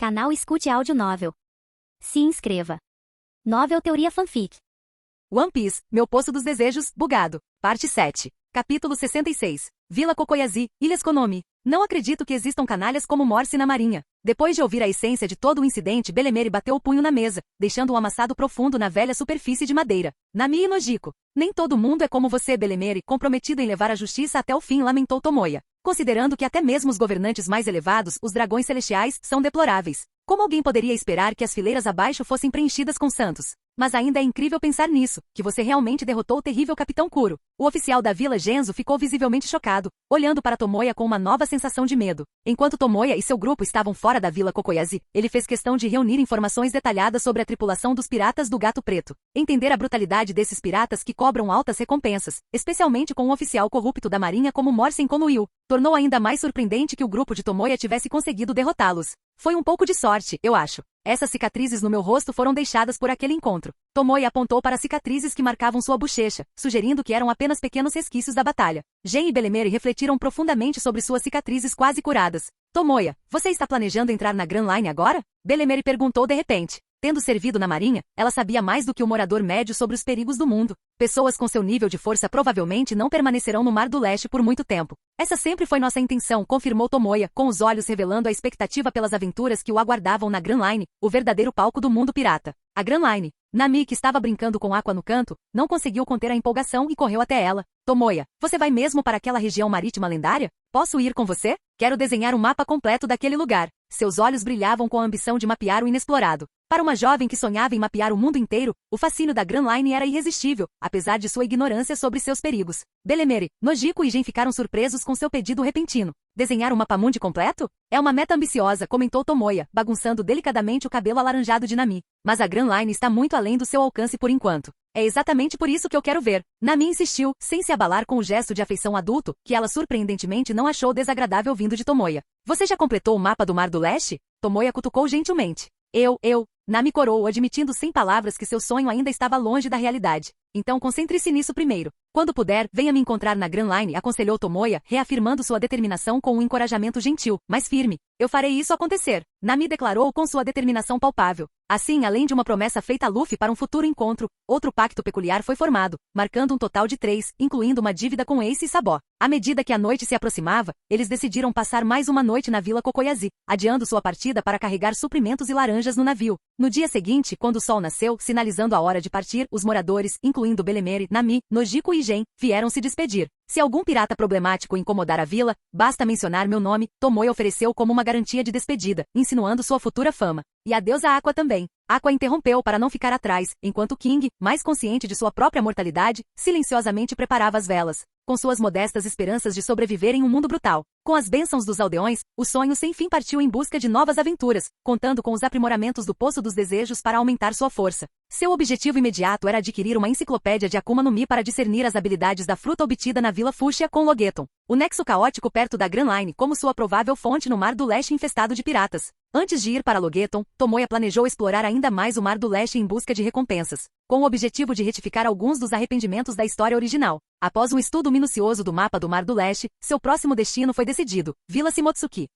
Canal Escute Áudio Novel. Se inscreva. Novel Teoria Fanfic. One Piece, Meu Poço dos Desejos, Bugado. Parte 7. Capítulo 66. Vila Kokoyazi, Ilhas Konomi. Não acredito que existam canalhas como Morse na marinha. Depois de ouvir a essência de todo o incidente, Belemere bateu o punho na mesa, deixando um amassado profundo na velha superfície de madeira. Nami e Nojiko. Nem todo mundo é como você, Belemere, comprometido em levar a justiça até o fim, lamentou Tomoya. Considerando que até mesmo os governantes mais elevados, os dragões celestiais, são deploráveis. Como alguém poderia esperar que as fileiras abaixo fossem preenchidas com santos? Mas ainda é incrível pensar nisso, que você realmente derrotou o terrível Capitão Kuro. O oficial da Vila Genzo ficou visivelmente chocado, olhando para Tomoya com uma nova sensação de medo. Enquanto Tomoya e seu grupo estavam fora da Vila Kokoyazi, ele fez questão de reunir informações detalhadas sobre a tripulação dos piratas do Gato Preto. Entender a brutalidade desses piratas que cobram altas recompensas, especialmente com um oficial corrupto da marinha como Morsen Konoil, tornou ainda mais surpreendente que o grupo de Tomoya tivesse conseguido derrotá-los. Foi um pouco de sorte, eu acho. Essas cicatrizes no meu rosto foram deixadas por aquele encontro. Tomoya apontou para as cicatrizes que marcavam sua bochecha, sugerindo que eram apenas pequenos resquícios da batalha. Gen e Belemere refletiram profundamente sobre suas cicatrizes quase curadas. Tomoya, você está planejando entrar na Grand Line agora? Belemere perguntou de repente. Tendo servido na marinha, ela sabia mais do que o morador médio sobre os perigos do mundo. Pessoas com seu nível de força provavelmente não permanecerão no Mar do Leste por muito tempo. Essa sempre foi nossa intenção, confirmou Tomoya, com os olhos revelando a expectativa pelas aventuras que o aguardavam na Grand Line, o verdadeiro palco do mundo pirata. A Grand Line. Nami, que estava brincando com Aqua no canto, não conseguiu conter a empolgação e correu até ela. Tomoya, você vai mesmo para aquela região marítima lendária? Posso ir com você? Quero desenhar um mapa completo daquele lugar. Seus olhos brilhavam com a ambição de mapear o inexplorado. Para uma jovem que sonhava em mapear o mundo inteiro, o fascínio da Grand Line era irresistível, apesar de sua ignorância sobre seus perigos. Belemere, Nojiko e Gen ficaram surpresos com seu pedido repentino. Desenhar um mapa mundi completo? É uma meta ambiciosa, comentou Tomoya, bagunçando delicadamente o cabelo alaranjado de Nami. Mas a Grand Line está muito além do seu alcance por enquanto. É exatamente por isso que eu quero ver. Nami insistiu, sem se abalar com o gesto de afeição adulto, que ela surpreendentemente não achou desagradável vindo de Tomoya. Você já completou o mapa do Mar do Leste? Tomoya cutucou gentilmente. Nami corou, admitindo sem palavras que seu sonho ainda estava longe da realidade. Então concentre-se nisso primeiro. Quando puder, venha me encontrar na Grand Line, aconselhou Tomoya, reafirmando sua determinação com um encorajamento gentil, mas firme. Eu farei isso acontecer, Nami declarou com sua determinação palpável. Assim, além de uma promessa feita a Luffy para um futuro encontro, outro pacto peculiar foi formado, marcando um total de 3, incluindo uma dívida com Ace e Sabó. À medida que a noite se aproximava, eles decidiram passar mais uma noite na Vila Kokoyazi, adiando sua partida para carregar suprimentos e laranjas no navio. No dia seguinte, quando o sol nasceu, sinalizando a hora de partir, os moradores, incluindo Belemere, Nami, Nojiko e Gen, vieram se despedir. Se algum pirata problemático incomodar a vila, basta mencionar meu nome, Tomoya ofereceu como uma garantia de despedida, insinuando sua futura fama. E adeus a Aqua também. Aqua interrompeu para não ficar atrás, enquanto King, mais consciente de sua própria mortalidade, silenciosamente preparava as velas. Com suas modestas esperanças de sobreviver em um mundo brutal. Com as bênçãos dos aldeões, o sonho sem fim partiu em busca de novas aventuras, contando com os aprimoramentos do Poço dos Desejos para aumentar sua força. Seu objetivo imediato era adquirir uma enciclopédia de Akuma no Mi para discernir as habilidades da fruta obtida na Vila Fuchsia com Logeton. O nexo caótico perto da Grand Line como sua provável fonte no Mar do Leste infestado de piratas. Antes de ir para Logeton, Tomoya planejou explorar ainda mais o Mar do Leste em busca de recompensas, com o objetivo de retificar alguns dos arrependimentos da história original. Após um estudo minucioso do mapa do Mar do Leste, seu próximo destino foi decidido, Vila Shimotsuki.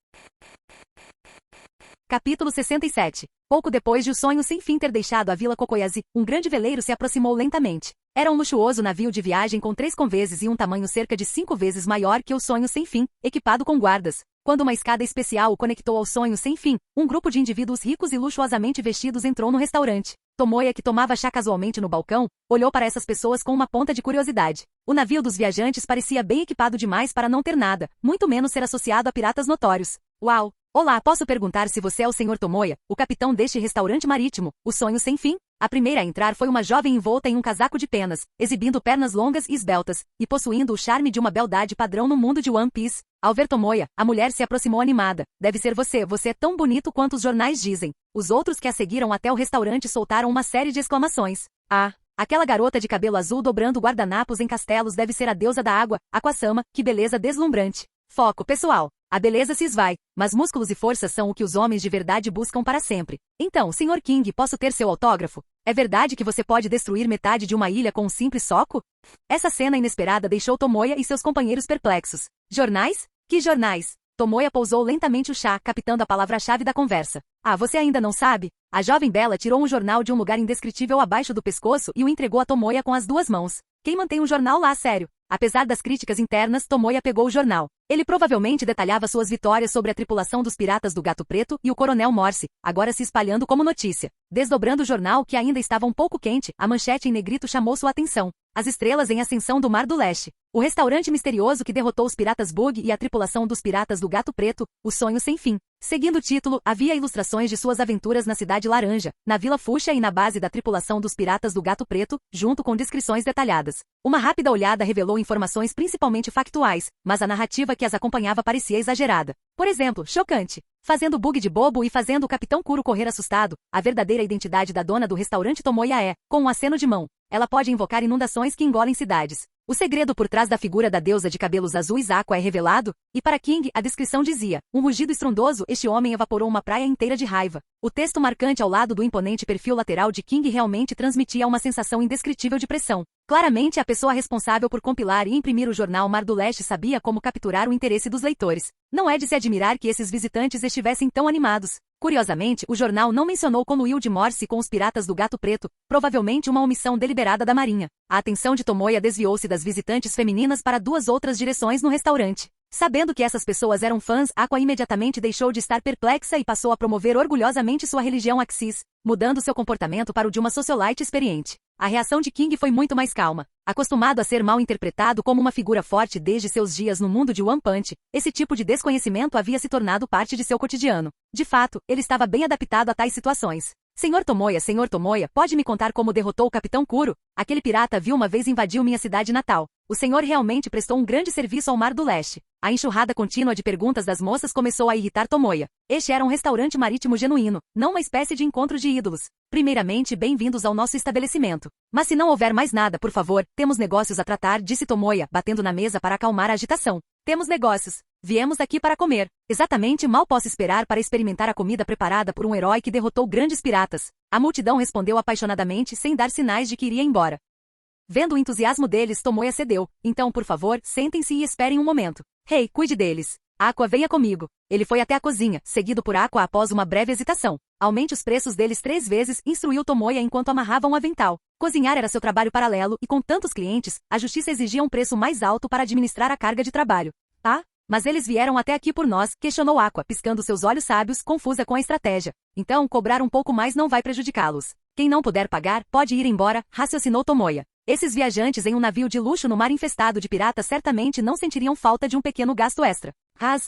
Capítulo 67. Pouco depois de o sonho sem fim ter deixado a Vila Kokoyazi, um grande veleiro se aproximou lentamente. Era um luxuoso navio de viagem com 3 conveses e um tamanho cerca de 5 vezes maior que o sonho sem fim, equipado com guardas. Quando uma escada especial o conectou ao sonho sem fim, um grupo de indivíduos ricos e luxuosamente vestidos entrou no restaurante. Tomoya, que tomava chá casualmente no balcão, olhou para essas pessoas com uma ponta de curiosidade. O navio dos viajantes parecia bem equipado demais para não ter nada, muito menos ser associado a piratas notórios. Uau! Olá, posso perguntar se você é o Sr. Tomoya, o capitão deste restaurante marítimo, o sonho sem fim? A primeira a entrar foi uma jovem envolta em um casaco de penas, exibindo pernas longas e esbeltas, e possuindo o charme de uma beldade padrão no mundo de One Piece. Ao ver Tomoya, a mulher se aproximou animada. Deve ser você é tão bonito quanto os jornais dizem. Os outros que a seguiram até o restaurante soltaram uma série de exclamações. Ah! Aquela garota de cabelo azul dobrando guardanapos em castelos deve ser a deusa da água, Aqua-sama, que beleza deslumbrante. Foco, pessoal. A beleza se esvai, mas músculos e força são o que os homens de verdade buscam para sempre. Então, Sr. King, posso ter seu autógrafo? É verdade que você pode destruir metade de uma ilha com um simples soco? Essa cena inesperada deixou Tomoya e seus companheiros perplexos. Jornais? Que jornais? Tomoya pousou lentamente o chá, captando a palavra-chave da conversa. Ah, você ainda não sabe? A jovem bela tirou um jornal de um lugar indescritível abaixo do pescoço e o entregou a Tomoya com as 2 mãos. Quem mantém um jornal lá a sério? Apesar das críticas internas, Tomoya pegou o jornal. Ele provavelmente detalhava suas vitórias sobre a tripulação dos piratas do Gato Preto e o Coronel Morse, agora se espalhando como notícia. Desdobrando o jornal, que ainda estava um pouco quente, a manchete em negrito chamou sua atenção. As estrelas em ascensão do Mar do Leste. O restaurante misterioso que derrotou os piratas Bug e a tripulação dos piratas do Gato Preto, o sonho sem fim. Seguindo o título, havia ilustrações de suas aventuras na Cidade Laranja, na Vila Fúcsia e na base da tripulação dos piratas do Gato Preto, junto com descrições detalhadas. Uma rápida olhada revelou informações principalmente factuais, mas a narrativa que as acompanhava parecia exagerada. Por exemplo, chocante. Fazendo Bug de bobo e fazendo o Capitão Kuro correr assustado, a verdadeira identidade da dona do restaurante Tomoya é, com um aceno de mão, ela pode invocar inundações que engolem cidades. O segredo por trás da figura da deusa de cabelos azuis Aqua é revelado, e para King a descrição dizia, um rugido estrondoso, este homem evaporou uma praia inteira de raiva. O texto marcante ao lado do imponente perfil lateral de King realmente transmitia uma sensação indescritível de pressão. Claramente a pessoa responsável por compilar e imprimir o jornal Mar do Leste sabia como capturar o interesse dos leitores. Não é de se admirar que esses visitantes estivessem tão animados. Curiosamente, o jornal não mencionou Conuil de Morse com os piratas do Gato Preto, provavelmente uma omissão deliberada da Marinha. A atenção de Tomoya desviou-se das visitantes femininas para 2 outras direções no restaurante. Sabendo que essas pessoas eram fãs, Aqua imediatamente deixou de estar perplexa e passou a promover orgulhosamente sua religião Axis, mudando seu comportamento para o de uma socialite experiente. A reação de King foi muito mais calma. Acostumado a ser mal interpretado como uma figura forte desde seus dias no mundo de One Punch, esse tipo de desconhecimento havia se tornado parte de seu cotidiano. De fato, ele estava bem adaptado a tais situações. Senhor Tomoya, pode me contar como derrotou o Capitão Kuro? Aquele pirata viu uma vez invadiu minha cidade natal. O senhor realmente prestou um grande serviço ao Mar do Leste. A enxurrada contínua de perguntas das moças começou a irritar Tomoya. Este era um restaurante marítimo genuíno, não uma espécie de encontro de ídolos. Primeiramente, bem-vindos ao nosso estabelecimento. Mas se não houver mais nada, por favor, temos negócios a tratar, disse Tomoya, batendo na mesa para acalmar a agitação. Temos negócios. Viemos aqui para comer. Exatamente, mal posso esperar para experimentar a comida preparada por um herói que derrotou grandes piratas. A multidão respondeu apaixonadamente sem dar sinais de que iria embora. Vendo o entusiasmo deles, Tomoya cedeu. Então, por favor, sentem-se e esperem um momento. Hey, cuide deles. Aqua, venha comigo. Ele foi até a cozinha, seguido por Aqua após uma breve hesitação. Aumente os preços deles 3 vezes, instruiu Tomoya enquanto amarrava um avental. Cozinhar era seu trabalho paralelo e com tantos clientes, a justiça exigia um preço mais alto para administrar a carga de trabalho. Ah? Mas eles vieram até aqui por nós, questionou Aqua, piscando seus olhos sábios, confusa com a estratégia. Então, cobrar um pouco mais não vai prejudicá-los. Quem não puder pagar, pode ir embora, raciocinou Tomoya. Esses viajantes em um navio de luxo no mar infestado de piratas certamente não sentiriam falta de um pequeno gasto extra.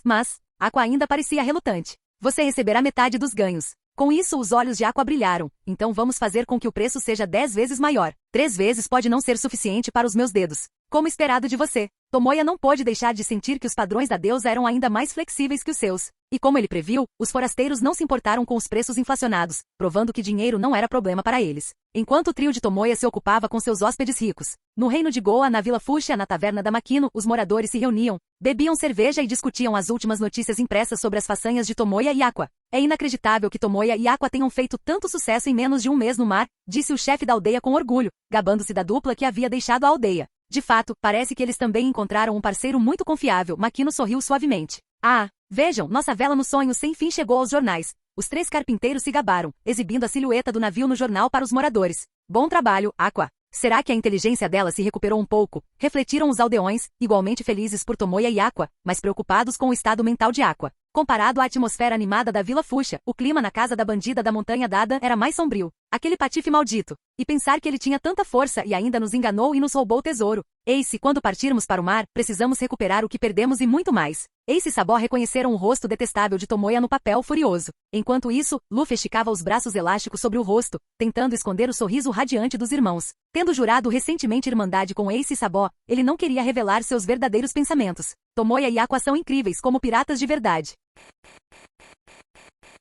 Mas, Aqua ainda parecia relutante. Você receberá metade dos ganhos. Com isso, os olhos de Aqua brilharam. Então vamos fazer com que o preço seja 10 vezes maior. 3 vezes pode não ser suficiente para os meus dedos. Como esperado de você. Tomoya não pôde deixar de sentir que os padrões da deusa eram ainda mais flexíveis que os seus. E como ele previu, os forasteiros não se importaram com os preços inflacionados, provando que dinheiro não era problema para eles. Enquanto o trio de Tomoya se ocupava com seus hóspedes ricos. No reino de Goa, na Vila Fúcsia, na taverna da Makino, os moradores se reuniam, bebiam cerveja e discutiam as últimas notícias impressas sobre as façanhas de Tomoya e Aqua. É inacreditável que Tomoya e Aqua tenham feito tanto sucesso em menos de um mês no mar, disse o chefe da aldeia com orgulho, gabando-se da dupla que havia deixado a aldeia. De fato, parece que eles também encontraram um parceiro muito confiável. Makino sorriu suavemente. Ah, vejam, nossa vela no sonho sem fim chegou aos jornais. Os 3 carpinteiros se gabaram, exibindo a silhueta do navio no jornal para os moradores. Bom trabalho, Aqua. Será que a inteligência dela se recuperou um pouco? Refletiram os aldeões, igualmente felizes por Tomoya e Aqua, mas preocupados com o estado mental de Aqua. Comparado à atmosfera animada da Vila Fúcsia, o clima na casa da bandida da Montanha Dada era mais sombrio. Aquele patife maldito. E pensar que ele tinha tanta força e ainda nos enganou e nos roubou o tesouro. Ace, quando partirmos para o mar, precisamos recuperar o que perdemos e muito mais. Ace e Sabó reconheceram o rosto detestável de Tomoya no papel furioso. Enquanto isso, Luffy esticava os braços elásticos sobre o rosto, tentando esconder o sorriso radiante dos irmãos. Tendo jurado recentemente irmandade com Ace e Sabó, ele não queria revelar seus verdadeiros pensamentos. Tomoya e Aqua são incríveis como piratas de verdade.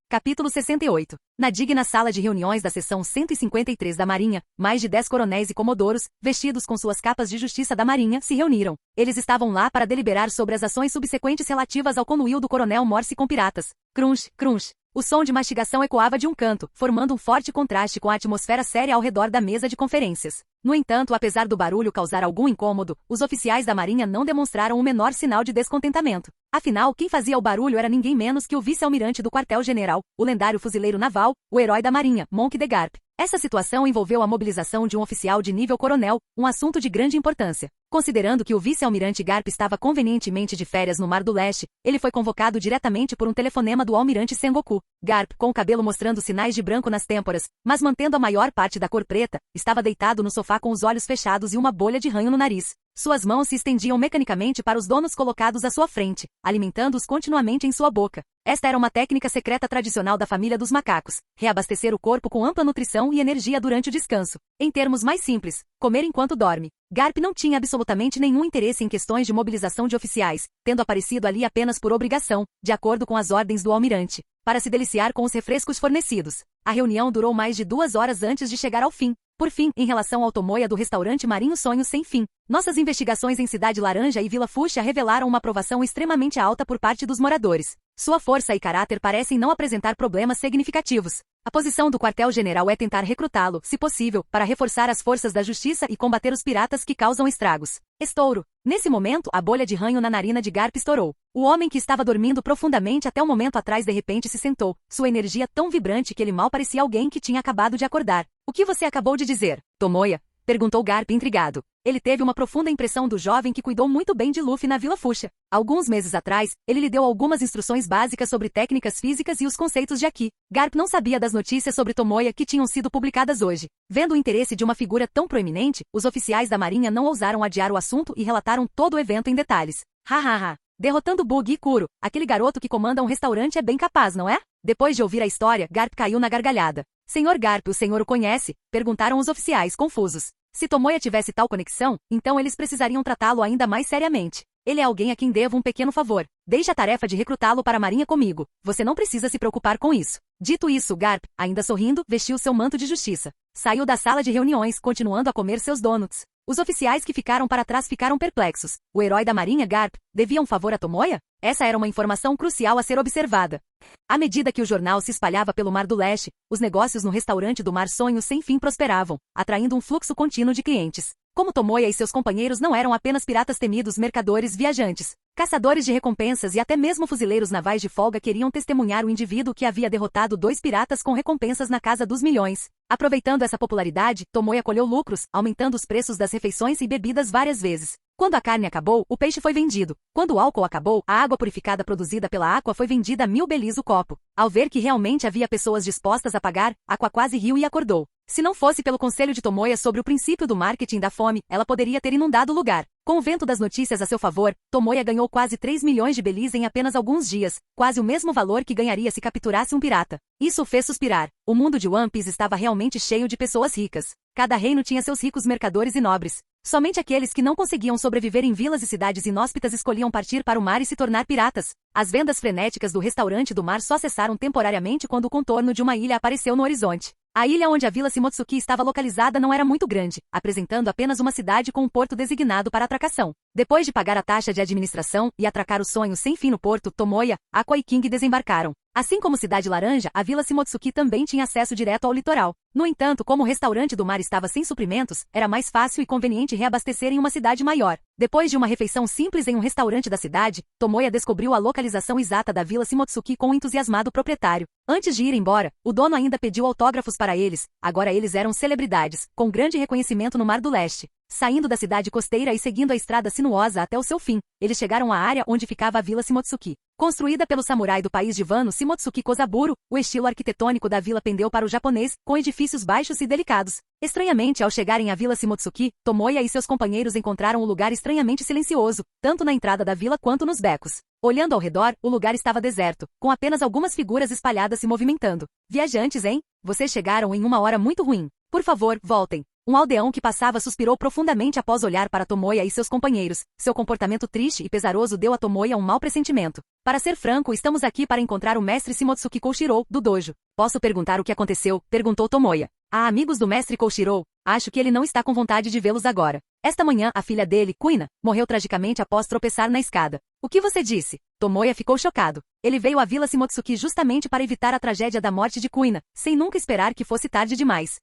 Capítulo 68. Na digna sala de reuniões da seção 153 da Marinha, mais de 10 coronéis e comodoros, vestidos com suas capas de justiça da Marinha, se reuniram. Eles estavam lá para deliberar sobre as ações subsequentes relativas ao conluio do coronel Morse com piratas. Crunch, crunch. O som de mastigação ecoava de um canto, formando um forte contraste com a atmosfera séria ao redor da mesa de conferências. No entanto, apesar do barulho causar algum incômodo, os oficiais da Marinha não demonstraram o menor sinal de descontentamento. Afinal, quem fazia o barulho era ninguém menos que o vice-almirante do quartel-general, o lendário fuzileiro naval, o herói da Marinha, Monk de Garp. Essa situação envolveu a mobilização de um oficial de nível coronel, um assunto de grande importância. Considerando que o vice-almirante Garp estava convenientemente de férias no Mar do Leste, ele foi convocado diretamente por um telefonema do almirante Sengoku. Garp, com o cabelo mostrando sinais de branco nas têmporas, mas mantendo a maior parte da cor preta, estava deitado no sofá com os olhos fechados e uma bolha de ranho no nariz. Suas mãos se estendiam mecanicamente para os donos colocados à sua frente, alimentando-os continuamente em sua boca. Esta era uma técnica secreta tradicional da família dos macacos, reabastecer o corpo com ampla nutrição e energia durante o descanso. Em termos mais simples, comer enquanto dorme. Garp não tinha absolutamente nenhum interesse em questões de mobilização de oficiais, tendo aparecido ali apenas por obrigação, de acordo com as ordens do almirante, para se deliciar com os refrescos fornecidos. A reunião durou mais de 2 horas antes de chegar ao fim. Por fim, em relação ao Tomoya do restaurante Marinho Sonhos Sem Fim, nossas investigações em Cidade Laranja e Vila Fuxia revelaram uma aprovação extremamente alta por parte dos moradores. Sua força e caráter parecem não apresentar problemas significativos. A posição do quartel-general é tentar recrutá-lo, se possível, para reforçar as forças da justiça e combater os piratas que causam estragos. Estouro. Nesse momento, a bolha de ranho na narina de Garp estourou. O homem que estava dormindo profundamente até o momento atrás de repente se sentou, sua energia tão vibrante que ele mal parecia alguém que tinha acabado de acordar. O que você acabou de dizer, Tomoya? Perguntou Garp intrigado. Ele teve uma profunda impressão do jovem que cuidou muito bem de Luffy na Vila Fuxia. Alguns meses atrás, ele lhe deu algumas instruções básicas sobre técnicas físicas e os conceitos de Haki. Garp não sabia das notícias sobre Tomoya que tinham sido publicadas hoje. Vendo o interesse de uma figura tão proeminente, os oficiais da Marinha não ousaram adiar o assunto e relataram todo o evento em detalhes. Hahaha. Derrotando Bug e Kuro, aquele garoto que comanda um restaurante é bem capaz, não é? Depois de ouvir a história, Garp caiu na gargalhada. Senhor Garp, o senhor o conhece? Perguntaram os oficiais, confusos. Se Tomoya tivesse tal conexão, então eles precisariam tratá-lo ainda mais seriamente. Ele é alguém a quem devo um pequeno favor. Deixe a tarefa de recrutá-lo para a Marinha comigo. Você não precisa se preocupar com isso. Dito isso, Garp, ainda sorrindo, vestiu seu manto de justiça. Saiu da sala de reuniões, continuando a comer seus donuts. Os oficiais que ficaram para trás ficaram perplexos. O herói da Marinha, Garp, devia um favor a Tomoya? Essa era uma informação crucial a ser observada. À medida que o jornal se espalhava pelo Mar do Leste, os negócios no restaurante do Mar Sonhos Sem Fim prosperavam, atraindo um fluxo contínuo de clientes. Como Tomoya e seus companheiros não eram apenas piratas temidos, mercadores viajantes, caçadores de recompensas e até mesmo fuzileiros navais de folga queriam testemunhar o indivíduo que havia derrotado 2 piratas com recompensas na casa dos milhões. Aproveitando essa popularidade, Tomoya colheu lucros, aumentando os preços das refeições e bebidas várias vezes. Quando a carne acabou, o peixe foi vendido. Quando o álcool acabou, a água purificada produzida pela Aqua foi vendida a 1000 belis o copo. Ao ver que realmente havia pessoas dispostas a pagar, Aqua quase riu e acordou. Se não fosse pelo conselho de Tomoya sobre o princípio do marketing da fome, ela poderia ter inundado o lugar. Com o vento das notícias a seu favor, Tomoya ganhou quase 3 milhões de belis em apenas alguns dias, quase o mesmo valor que ganharia se capturasse um pirata. Isso o fez suspirar. O mundo de One Piece estava realmente cheio de pessoas ricas. Cada reino tinha seus ricos mercadores e nobres. Somente aqueles que não conseguiam sobreviver em vilas e cidades inóspitas escolhiam partir para o mar e se tornar piratas. As vendas frenéticas do restaurante do mar só cessaram temporariamente quando o contorno de uma ilha apareceu no horizonte. A ilha onde a Vila Shimotsuki estava localizada não era muito grande, apresentando apenas uma cidade com um porto designado para atracação. Depois de pagar a taxa de administração e atracar os sonhos sem fim no porto, Tomoya, Aqua e King desembarcaram. Assim como Cidade Laranja, a Vila Shimotsuki também tinha acesso direto ao litoral. No entanto, como o restaurante do mar estava sem suprimentos, era mais fácil e conveniente reabastecer em uma cidade maior. Depois de uma refeição simples em um restaurante da cidade, Tomoya descobriu a localização exata da Vila Shimotsuki com o entusiasmado proprietário. Antes de ir embora, o dono ainda pediu autógrafos para eles. Agora eles eram celebridades, com grande reconhecimento no Mar do Leste. Saindo da cidade costeira e seguindo a estrada sinuosa até o seu fim, eles chegaram à área onde ficava a Vila Shimotsuki. Construída pelo samurai do país de Wano Shimotsuki Kozaburo, o estilo arquitetônico da vila pendeu para o japonês, com edifícios baixos e delicados. Estranhamente, ao chegarem à Vila Shimotsuki, Tomoya e seus companheiros encontraram o lugar estranhamente silencioso, tanto na entrada da vila quanto nos becos. Olhando ao redor, o lugar estava deserto, com apenas algumas figuras espalhadas se movimentando. Viajantes, hein? Vocês chegaram em uma hora muito ruim. Por favor, voltem. Um aldeão que passava suspirou profundamente após olhar para Tomoya e seus companheiros. Seu comportamento triste e pesaroso deu a Tomoya um mau pressentimento. Para ser franco, estamos aqui para encontrar o mestre Shimotsuki Koshiro, do dojo. Posso perguntar o que aconteceu? Perguntou Tomoya. Ah, amigos do mestre Koshiro, acho que ele não está com vontade de vê-los agora. Esta manhã, a filha dele, Kuina, morreu tragicamente após tropeçar na escada. O que você disse? Tomoya ficou chocado. Ele veio à Vila Shimotsuki justamente para evitar a tragédia da morte de Kuina, sem nunca esperar que fosse tarde demais.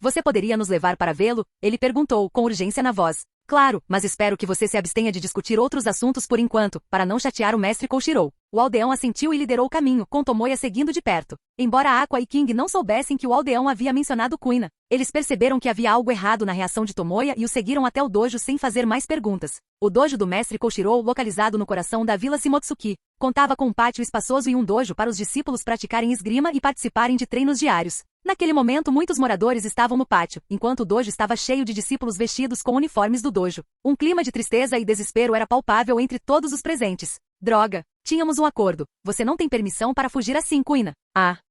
Você poderia nos levar para vê-lo? Ele perguntou, com urgência na voz. Claro, mas espero que você se abstenha de discutir outros assuntos por enquanto, para não chatear o mestre Koshiro. O aldeão assentiu e liderou o caminho, com Tomoya seguindo de perto. Embora Aqua e King não soubessem que o aldeão havia mencionado Kuina, eles perceberam que havia algo errado na reação de Tomoya e o seguiram até o dojo sem fazer mais perguntas. O dojo do mestre Koshiro, localizado no coração da vila Shimotsuki, contava com um pátio espaçoso e um dojo para os discípulos praticarem esgrima e participarem de treinos diários. Naquele momento muitos moradores estavam no pátio, enquanto o dojo estava cheio de discípulos vestidos com uniformes do dojo. Um clima de tristeza e desespero era palpável entre todos os presentes. Droga! Tínhamos um acordo. Você não tem permissão para fugir assim, Kuina.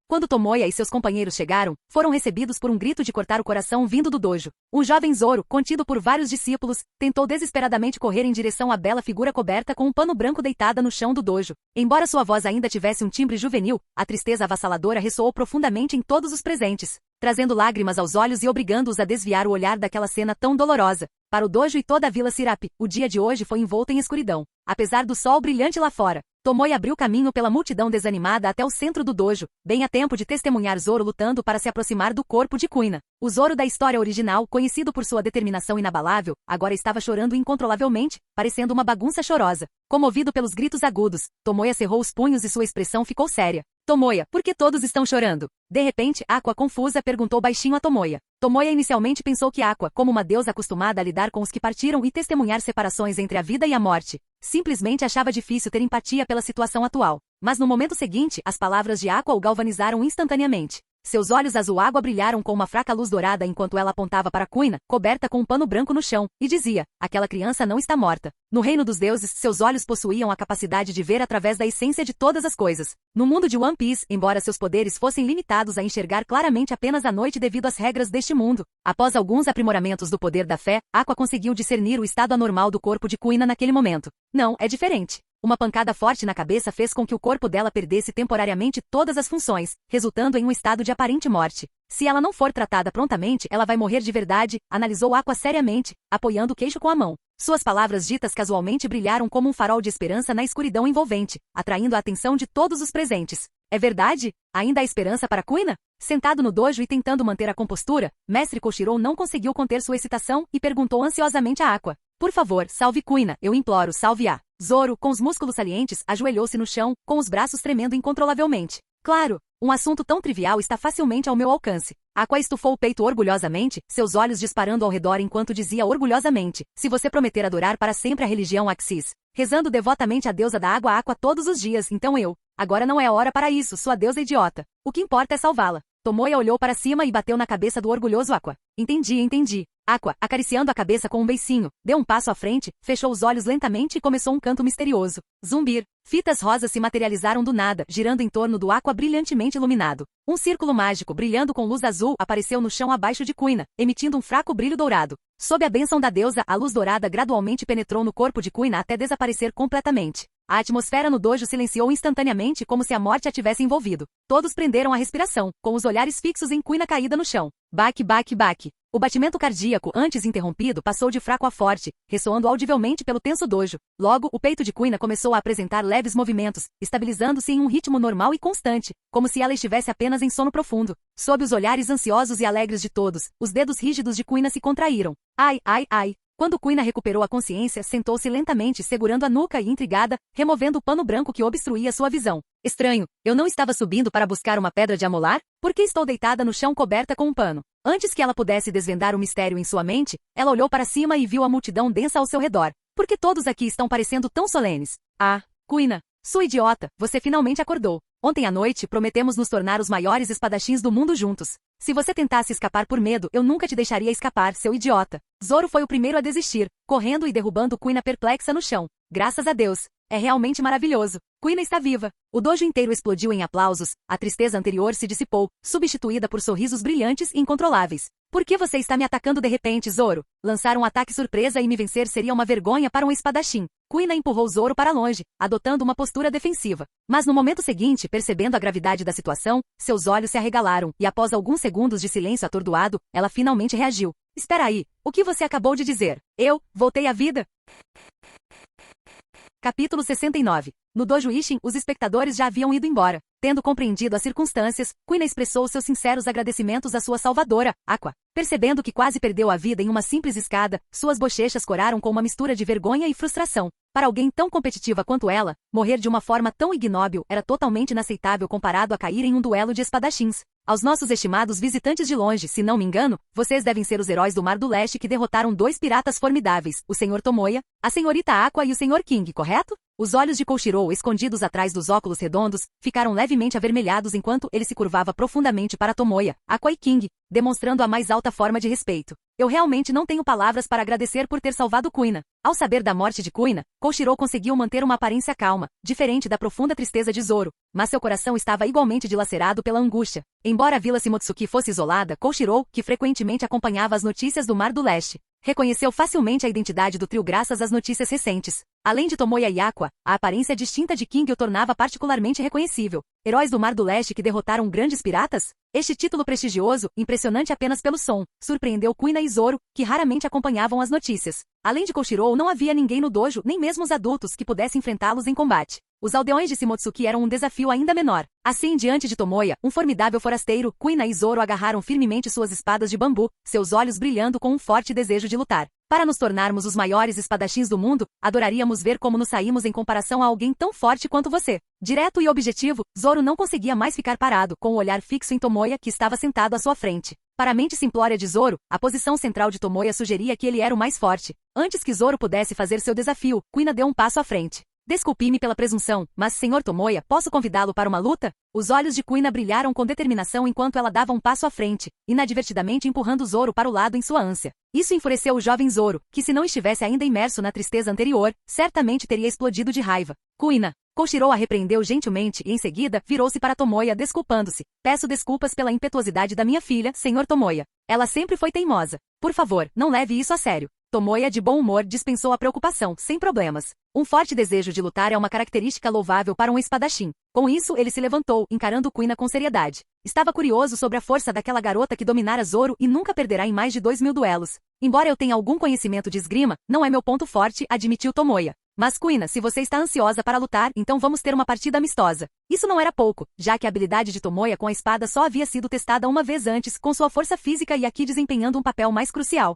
Quando Tomoya e seus companheiros chegaram, foram recebidos por um grito de cortar o coração vindo do dojo. Um jovem Zoro, contido por vários discípulos, tentou desesperadamente correr em direção à bela figura coberta com um pano branco deitada no chão do dojo. Embora sua voz ainda tivesse um timbre juvenil, a tristeza avassaladora ressoou profundamente em todos os presentes, trazendo lágrimas aos olhos e obrigando-os a desviar o olhar daquela cena tão dolorosa. Para o dojo e toda a vila Sirapi, o dia de hoje foi envolto em escuridão. Apesar do sol brilhante lá fora, Tomoya abriu caminho pela multidão desanimada até o centro do dojo, bem a tempo de testemunhar Zoro lutando para se aproximar do corpo de Kuina. O Zoro da história original, conhecido por sua determinação inabalável, agora estava chorando incontrolavelmente, parecendo uma bagunça chorosa. Comovido pelos gritos agudos, Tomoya cerrou os punhos e sua expressão ficou séria. Tomoya, por que todos estão chorando? De repente, Aqua confusa perguntou baixinho a Tomoya. Tomoya inicialmente pensou que Aqua, como uma deusa acostumada a lidar com os que partiram e testemunhar separações entre a vida e a morte, simplesmente achava difícil ter empatia pela situação atual. Mas no momento seguinte, as palavras de Aqua o galvanizaram instantaneamente. Seus olhos azul água brilharam com uma fraca luz dourada enquanto ela apontava para Kuina, coberta com um pano branco no chão, e dizia, aquela criança não está morta. No reino dos deuses, seus olhos possuíam a capacidade de ver através da essência de todas as coisas. No mundo de One Piece, embora seus poderes fossem limitados a enxergar claramente apenas a noite devido às regras deste mundo, após alguns aprimoramentos do poder da fé, Aqua conseguiu discernir o estado anormal do corpo de Kuina naquele momento. Não, é diferente. Uma pancada forte na cabeça fez com que o corpo dela perdesse temporariamente todas as funções, resultando em um estado de aparente morte. Se ela não for tratada prontamente, ela vai morrer de verdade, analisou Aqua seriamente, apoiando o queixo com a mão. Suas palavras ditas casualmente brilharam como um farol de esperança na escuridão envolvente, atraindo a atenção de todos os presentes. É verdade? Ainda há esperança para Kuina? Sentado no dojo e tentando manter a compostura, mestre Koshiro não conseguiu conter sua excitação e perguntou ansiosamente a Aqua. Por favor, salve Kuina, eu imploro, salve-a. Zoro, com os músculos salientes, ajoelhou-se no chão, com os braços tremendo incontrolavelmente. Claro, um assunto tão trivial está facilmente ao meu alcance. Aqua estufou o peito orgulhosamente, seus olhos disparando ao redor enquanto dizia orgulhosamente, se você prometer adorar para sempre a religião Axis, rezando devotamente a deusa da água Aqua todos os dias, então eu. Agora não é hora para isso, sua deusa idiota. O que importa é salvá-la. Tomoya olhou para cima e bateu na cabeça do orgulhoso Aqua. Entendi. Aqua, acariciando a cabeça com um beicinho, deu um passo à frente, fechou os olhos lentamente e começou um canto misterioso. Zumbir. Fitas rosas se materializaram do nada, girando em torno do Aqua brilhantemente iluminado. Um círculo mágico brilhando com luz azul apareceu no chão abaixo de Kuina, emitindo um fraco brilho dourado. Sob a bênção da deusa, a luz dourada gradualmente penetrou no corpo de Kuina até desaparecer completamente. A atmosfera no dojo silenciou instantaneamente como se a morte a tivesse envolvido. Todos prenderam a respiração, com os olhares fixos em Kuina caída no chão. Baque. O batimento cardíaco, antes interrompido, passou de fraco a forte, ressoando audivelmente pelo tenso dojo. Logo, o peito de Kuina começou a apresentar leves movimentos, estabilizando-se em um ritmo normal e constante, como se ela estivesse apenas em sono profundo. Sob os olhares ansiosos e alegres de todos, os dedos rígidos de Kuina se contraíram. Ai. Quando Kuina recuperou a consciência, sentou-se lentamente segurando a nuca e intrigada, removendo o pano branco que obstruía sua visão. Estranho, eu não estava subindo para buscar uma pedra de amolar? Por que estou deitada no chão coberta com um pano? Antes que ela pudesse desvendar o mistério em sua mente, ela olhou para cima e viu a multidão densa ao seu redor. Por que todos aqui estão parecendo tão solenes? Kuina, sua idiota, você finalmente acordou. Ontem à noite, prometemos nos tornar os maiores espadachins do mundo juntos. Se você tentasse escapar por medo, eu nunca te deixaria escapar, seu idiota. Zoro foi o primeiro a desistir, correndo e derrubando Kuina perplexa no chão. Graças a Deus. É realmente maravilhoso. Kuina está viva. O dojo inteiro explodiu em aplausos, a tristeza anterior se dissipou, substituída por sorrisos brilhantes e incontroláveis. Por que você está me atacando de repente, Zoro? Lançar um ataque surpresa e me vencer seria uma vergonha para um espadachim. Kuina empurrou Zoro para longe, adotando uma postura defensiva. Mas no momento seguinte, percebendo a gravidade da situação, seus olhos se arregalaram, e após alguns segundos de silêncio atordoado, ela finalmente reagiu. Espera aí, o que você acabou de dizer? Eu, voltei à vida? Capítulo 69. No dojo Ishin, os espectadores já haviam ido embora. Tendo compreendido as circunstâncias, Kuina expressou seus sinceros agradecimentos à sua salvadora, Aqua. Percebendo que quase perdeu a vida em uma simples escada, suas bochechas coraram com uma mistura de vergonha e frustração. Para alguém tão competitiva quanto ela, morrer de uma forma tão ignóbil era totalmente inaceitável comparado a cair em um duelo de espadachins. Aos nossos estimados visitantes de longe, se não me engano, vocês devem ser os heróis do Mar do Leste que derrotaram 2 piratas formidáveis, o Sr. Tomoya, a Senhorita Aqua e o Sr. King, correto? Os olhos de Koshiro, escondidos atrás dos óculos redondos, ficaram levemente avermelhados enquanto ele se curvava profundamente para Tomoya, Aqua e King, demonstrando a mais alta forma de respeito. Eu realmente não tenho palavras para agradecer por ter salvado Kuina. Ao saber da morte de Kuina, Koshiro conseguiu manter uma aparência calma, diferente da profunda tristeza de Zoro, mas seu coração estava igualmente dilacerado pela angústia. Embora a Vila Shimotsuki fosse isolada, Koshiro, que frequentemente acompanhava as notícias do Mar do Leste, reconheceu facilmente a identidade do trio graças às notícias recentes. Além de Tomoya e Aqua, a aparência distinta de King o tornava particularmente reconhecível. Heróis do Mar do Leste que derrotaram grandes piratas? Este título prestigioso, impressionante apenas pelo som, surpreendeu Kuina e Zoro, que raramente acompanhavam as notícias. Além de Koshiro, não havia ninguém no dojo, nem mesmo os adultos, que pudessem enfrentá-los em combate. Os aldeões de Shimotsuki eram um desafio ainda menor. Assim, diante de Tomoya, um formidável forasteiro, Kuina e Zoro agarraram firmemente suas espadas de bambu, seus olhos brilhando com um forte desejo de lutar. Para nos tornarmos os maiores espadachins do mundo, adoraríamos ver como nos saímos em comparação a alguém tão forte quanto você. Direto e objetivo, Zoro não conseguia mais ficar parado, com o olhar fixo em Tomoya que estava sentado à sua frente. Para a mente simplória de Zoro, a posição central de Tomoya sugeria que ele era o mais forte. Antes que Zoro pudesse fazer seu desafio, Kuina deu um passo à frente. Desculpe-me pela presunção, mas Sr. Tomoya, posso convidá-lo para uma luta? Os olhos de Kuina brilharam com determinação enquanto ela dava um passo à frente, inadvertidamente empurrando Zoro para o lado em sua ânsia. Isso enfureceu o jovem Zoro, que se não estivesse ainda imerso na tristeza anterior, certamente teria explodido de raiva. Kuina. Koshiro a repreendeu gentilmente e em seguida virou-se para Tomoya desculpando-se. Peço desculpas pela impetuosidade da minha filha, Sr. Tomoya. Ela sempre foi teimosa. Por favor, não leve isso a sério. Tomoya, de bom humor, dispensou a preocupação, sem problemas. Um forte desejo de lutar é uma característica louvável para um espadachim. Com isso, ele se levantou, encarando Kuina com seriedade. Estava curioso sobre a força daquela garota que dominara Zoro e nunca perderá em mais de 2.000 duelos. Embora eu tenha algum conhecimento de esgrima, não é meu ponto forte, admitiu Tomoya. Mas Kuina, se você está ansiosa para lutar, então vamos ter uma partida amistosa. Isso não era pouco, já que a habilidade de Tomoya com a espada só havia sido testada uma vez antes, com sua força física e aqui desempenhando um papel mais crucial.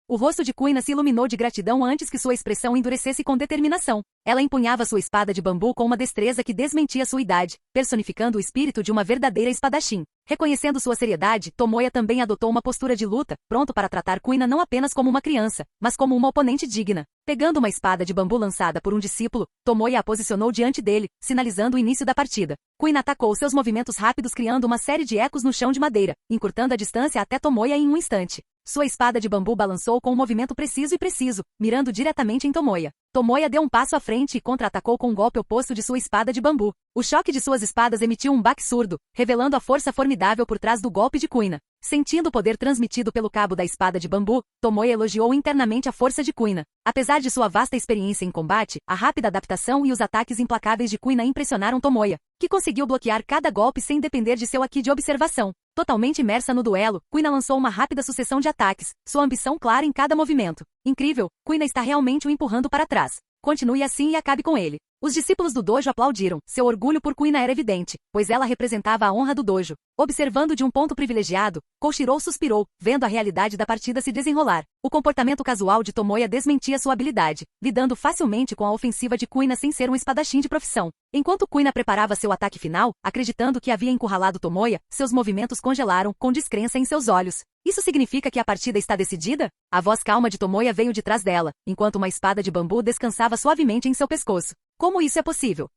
O rosto de Kuina se iluminou de gratidão antes que sua expressão endurecesse com determinação. Ela empunhava sua espada de bambu com uma destreza que desmentia sua idade, personificando o espírito de uma verdadeira espadachim. Reconhecendo sua seriedade, Tomoya também adotou uma postura de luta, pronto para tratar Kuina não apenas como uma criança, mas como uma oponente digna. Pegando uma espada de bambu lançada por um discípulo, Tomoya a posicionou diante dele, sinalizando o início da partida. Kuina atacou seus movimentos rápidos criando uma série de ecos no chão de madeira, encurtando a distância até Tomoya em um instante. Sua espada de bambu balançou com um movimento preciso, mirando diretamente em Tomoya. Tomoya deu um passo à frente e contra-atacou com um golpe oposto de sua espada de bambu. O choque de suas espadas emitiu um baque surdo, revelando a força formidável por trás do golpe de Kuina. Sentindo o poder transmitido pelo cabo da espada de bambu, Tomoya elogiou internamente a força de Kuina. Apesar de sua vasta experiência em combate, a rápida adaptação e os ataques implacáveis de Kuina impressionaram Tomoya, que conseguiu bloquear cada golpe sem depender de seu haki de observação. Totalmente imersa no duelo, Kuina lançou uma rápida sucessão de ataques, sua ambição clara em cada movimento. Incrível, Kuina está realmente o empurrando para trás. Continue assim e acabe com ele. Os discípulos do dojo aplaudiram. Seu orgulho por Kuina era evidente, pois ela representava a honra do dojo. Observando de um ponto privilegiado, Koshiro suspirou, vendo a realidade da partida se desenrolar. O comportamento casual de Tomoya desmentia sua habilidade, lidando facilmente com a ofensiva de Kuina sem ser um espadachim de profissão. Enquanto Kuina preparava seu ataque final, acreditando que havia encurralado Tomoya, seus movimentos congelaram, com descrença em seus olhos. Isso significa que a partida está decidida? A voz calma de Tomoya veio de trás dela, enquanto uma espada de bambu descansava suavemente em seu pescoço. Como isso é possível?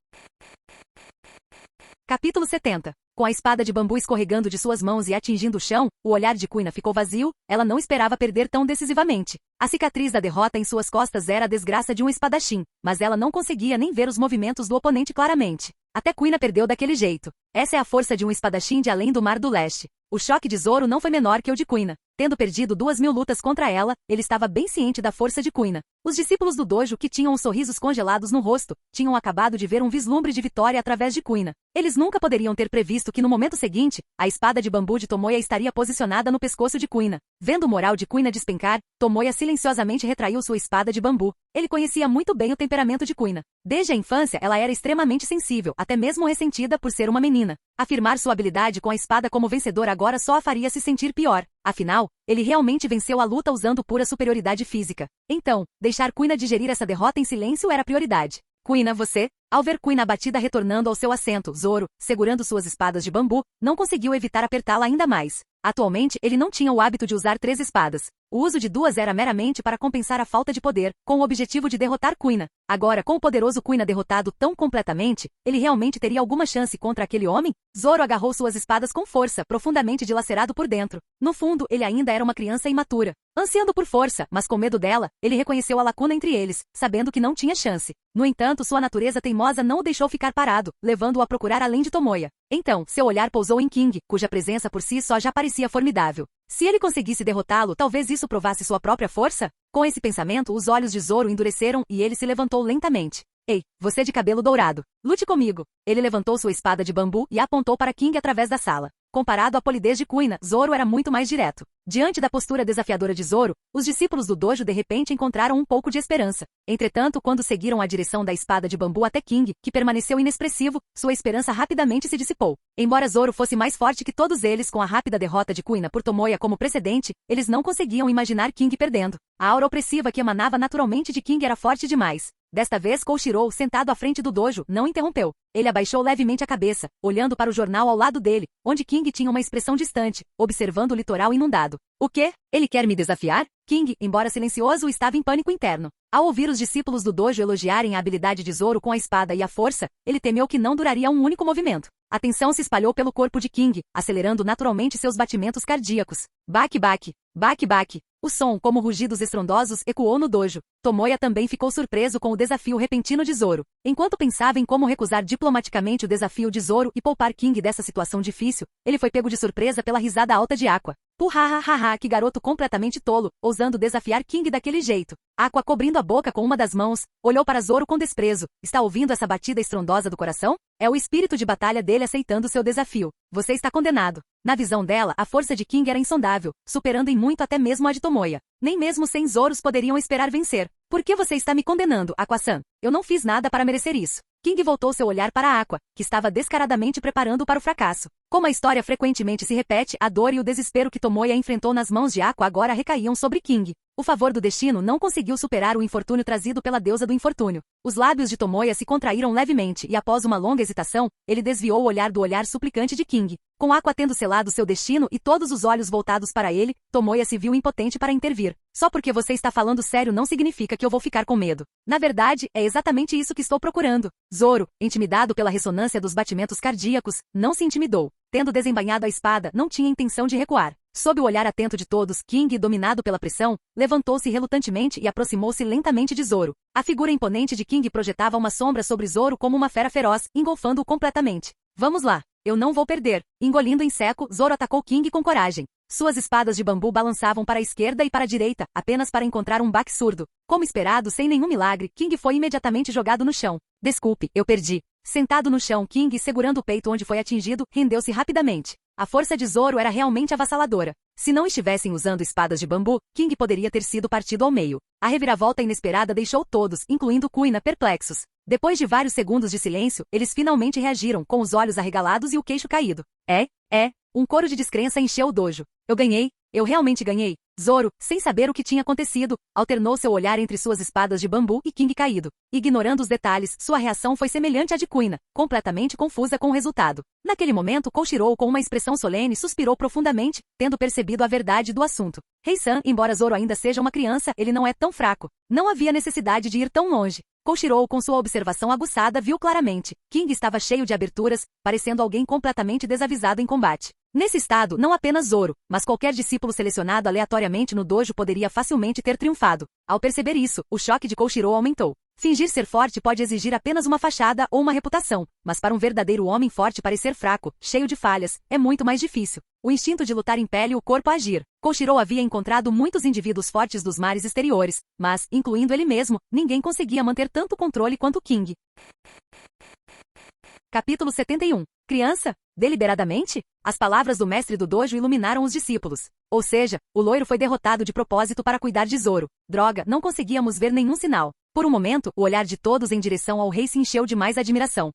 Capítulo 70. Com a espada de bambu escorregando de suas mãos e atingindo o chão, o olhar de Kuina ficou vazio, ela não esperava perder tão decisivamente. A cicatriz da derrota em suas costas era a desgraça de um espadachim, mas ela não conseguia nem ver os movimentos do oponente claramente. Até Kuina perdeu daquele jeito. Essa é a força de um espadachim de além do Mar do Leste. O choque de Zoro não foi menor que o de Kuina. Tendo perdido 2.000 lutas contra ela, ele estava bem ciente da força de Kuina. Os discípulos do dojo, que tinham os sorrisos congelados no rosto, tinham acabado de ver um vislumbre de vitória através de Kuina. Eles nunca poderiam ter previsto que no momento seguinte, a espada de bambu de Tomoya estaria posicionada no pescoço de Kuina. Vendo o moral de Kuina despencar, Tomoya silenciosamente retraiu sua espada de bambu. Ele conhecia muito bem o temperamento de Kuina. Desde a infância, ela era extremamente sensível, até mesmo ressentida por ser uma menina. Afirmar sua habilidade com a espada como vencedor agora só a faria se sentir pior. Afinal, ele realmente venceu a luta usando pura superioridade física. Então, deixar Kuina digerir essa derrota em silêncio era prioridade. Kuina, você? Ao ver Kuina abatida retornando ao seu assento, Zoro, segurando suas espadas de bambu, não conseguiu evitar apertá-la ainda mais. Atualmente, ele não tinha o hábito de usar 3 espadas. O uso de 2 era meramente para compensar a falta de poder, com o objetivo de derrotar Kuina. Agora, com o poderoso Kuina derrotado tão completamente, ele realmente teria alguma chance contra aquele homem? Zoro agarrou suas espadas com força, profundamente dilacerado por dentro. No fundo, ele ainda era uma criança imatura. Ansiando por força, mas com medo dela, ele reconheceu a lacuna entre eles, sabendo que não tinha chance. No entanto, sua natureza teimosa não o deixou ficar parado, levando-o a procurar além de Tomoya. Então, seu olhar pousou em King, cuja presença por si só já parecia formidável. Se ele conseguisse derrotá-lo, talvez isso provasse sua própria força? Com esse pensamento, os olhos de Zoro endureceram e ele se levantou lentamente. Ei, você de cabelo dourado, lute comigo. Ele levantou sua espada de bambu e apontou para King através da sala. Comparado à polidez de Kuina, Zoro era muito mais direto. Diante da postura desafiadora de Zoro, os discípulos do dojo de repente encontraram um pouco de esperança. Entretanto, quando seguiram a direção da espada de bambu até King, que permaneceu inexpressivo, sua esperança rapidamente se dissipou. Embora Zoro fosse mais forte que todos eles com a rápida derrota de Kuina por Tomoya como precedente, eles não conseguiam imaginar King perdendo. A aura opressiva que emanava naturalmente de King era forte demais. Desta vez, Koshiro, sentado à frente do dojo, não interrompeu. Ele abaixou levemente a cabeça, olhando para o jornal ao lado dele, onde King tinha uma expressão distante, observando o litoral inundado. O quê? Ele quer me desafiar? King, embora silencioso, estava em pânico interno. Ao ouvir os discípulos do dojo elogiarem a habilidade de Zoro com a espada e a força, ele temeu que não duraria um único movimento. A tensão se espalhou pelo corpo de King, acelerando naturalmente seus batimentos cardíacos. Baque, baque, baque, baque. O som, como rugidos estrondosos, ecoou no dojo. Tomoya também ficou surpreso com o desafio repentino de Zoro. Enquanto pensava em como recusar diplomaticamente o desafio de Zoro e poupar King dessa situação difícil, ele foi pego de surpresa pela risada alta de Aqua. Puhahaha, que garoto completamente tolo, ousando desafiar King daquele jeito. Aqua, cobrindo a boca com uma das mãos, olhou para Zoro com desprezo. Está ouvindo essa batida estrondosa do coração? É o espírito de batalha dele aceitando seu desafio. Você está condenado. Na visão dela, a força de King era insondável, superando em muito até mesmo a de Tomoya. Nem mesmo 100 Zoros poderiam esperar vencer. Por que você está me condenando, Aqua-san? Eu não fiz nada para merecer isso. King voltou seu olhar para Aqua, que estava descaradamente preparando para o fracasso. Como a história frequentemente se repete, a dor e o desespero que Tomoya enfrentou nas mãos de Aqua agora recaíam sobre King. O favor do destino não conseguiu superar o infortúnio trazido pela deusa do infortúnio. Os lábios de Tomoya se contraíram levemente e após uma longa hesitação, ele desviou o olhar do olhar suplicante de King. Com Aqua tendo selado seu destino e todos os olhos voltados para ele, Tomoya se viu impotente para intervir. Só porque você está falando sério não significa que eu vou ficar com medo. Na verdade, é exatamente isso que estou procurando. Zoro, intimidado pela ressonância dos batimentos cardíacos, não se intimidou. Tendo desembainhado a espada, não tinha intenção de recuar. Sob o olhar atento de todos, King, dominado pela pressão, levantou-se relutantemente e aproximou-se lentamente de Zoro. A figura imponente de King projetava uma sombra sobre Zoro como uma fera feroz, engolfando-o completamente. Vamos lá. Eu não vou perder. Engolindo em seco, Zoro atacou King com coragem. Suas espadas de bambu balançavam para a esquerda e para a direita, apenas para encontrar um baque surdo. Como esperado, sem nenhum milagre, King foi imediatamente jogado no chão. Desculpe, eu perdi. Sentado no chão, King, segurando o peito onde foi atingido, rendeu-se rapidamente. A força de Zoro era realmente avassaladora. Se não estivessem usando espadas de bambu, King poderia ter sido partido ao meio. A reviravolta inesperada deixou todos, incluindo Kuina, perplexos. Depois de vários segundos de silêncio, eles finalmente reagiram, com os olhos arregalados e o queixo caído. Um coro de descrença encheu o dojo. Eu ganhei. Eu realmente ganhei. Zoro, sem saber o que tinha acontecido, alternou seu olhar entre suas espadas de bambu e King caído. Ignorando os detalhes, sua reação foi semelhante à de Kuina, completamente confusa com o resultado. Naquele momento, Koshiro, com uma expressão solene, suspirou profundamente, tendo percebido a verdade do assunto. Rei-san, embora Zoro ainda seja uma criança, ele não é tão fraco. Não havia necessidade de ir tão longe. Koshiro, com sua observação aguçada, viu claramente. King estava cheio de aberturas, parecendo alguém completamente desavisado em combate. Nesse estado, não apenas Zoro, mas qualquer discípulo selecionado aleatoriamente no dojo poderia facilmente ter triunfado. Ao perceber isso, o choque de Koshiro aumentou. Fingir ser forte pode exigir apenas uma fachada ou uma reputação, mas para um verdadeiro homem forte parecer fraco, cheio de falhas, é muito mais difícil. O instinto de lutar impele o corpo a agir. Koshiro havia encontrado muitos indivíduos fortes dos mares exteriores, mas, incluindo ele mesmo, ninguém conseguia manter tanto controle quanto King. Capítulo 71. Criança? Deliberadamente? As palavras do mestre do dojo iluminaram os discípulos. Ou seja, o loiro foi derrotado de propósito para cuidar de Zoro. Droga, não conseguíamos ver nenhum sinal. Por um momento, o olhar de todos em direção ao rei se encheu de mais admiração.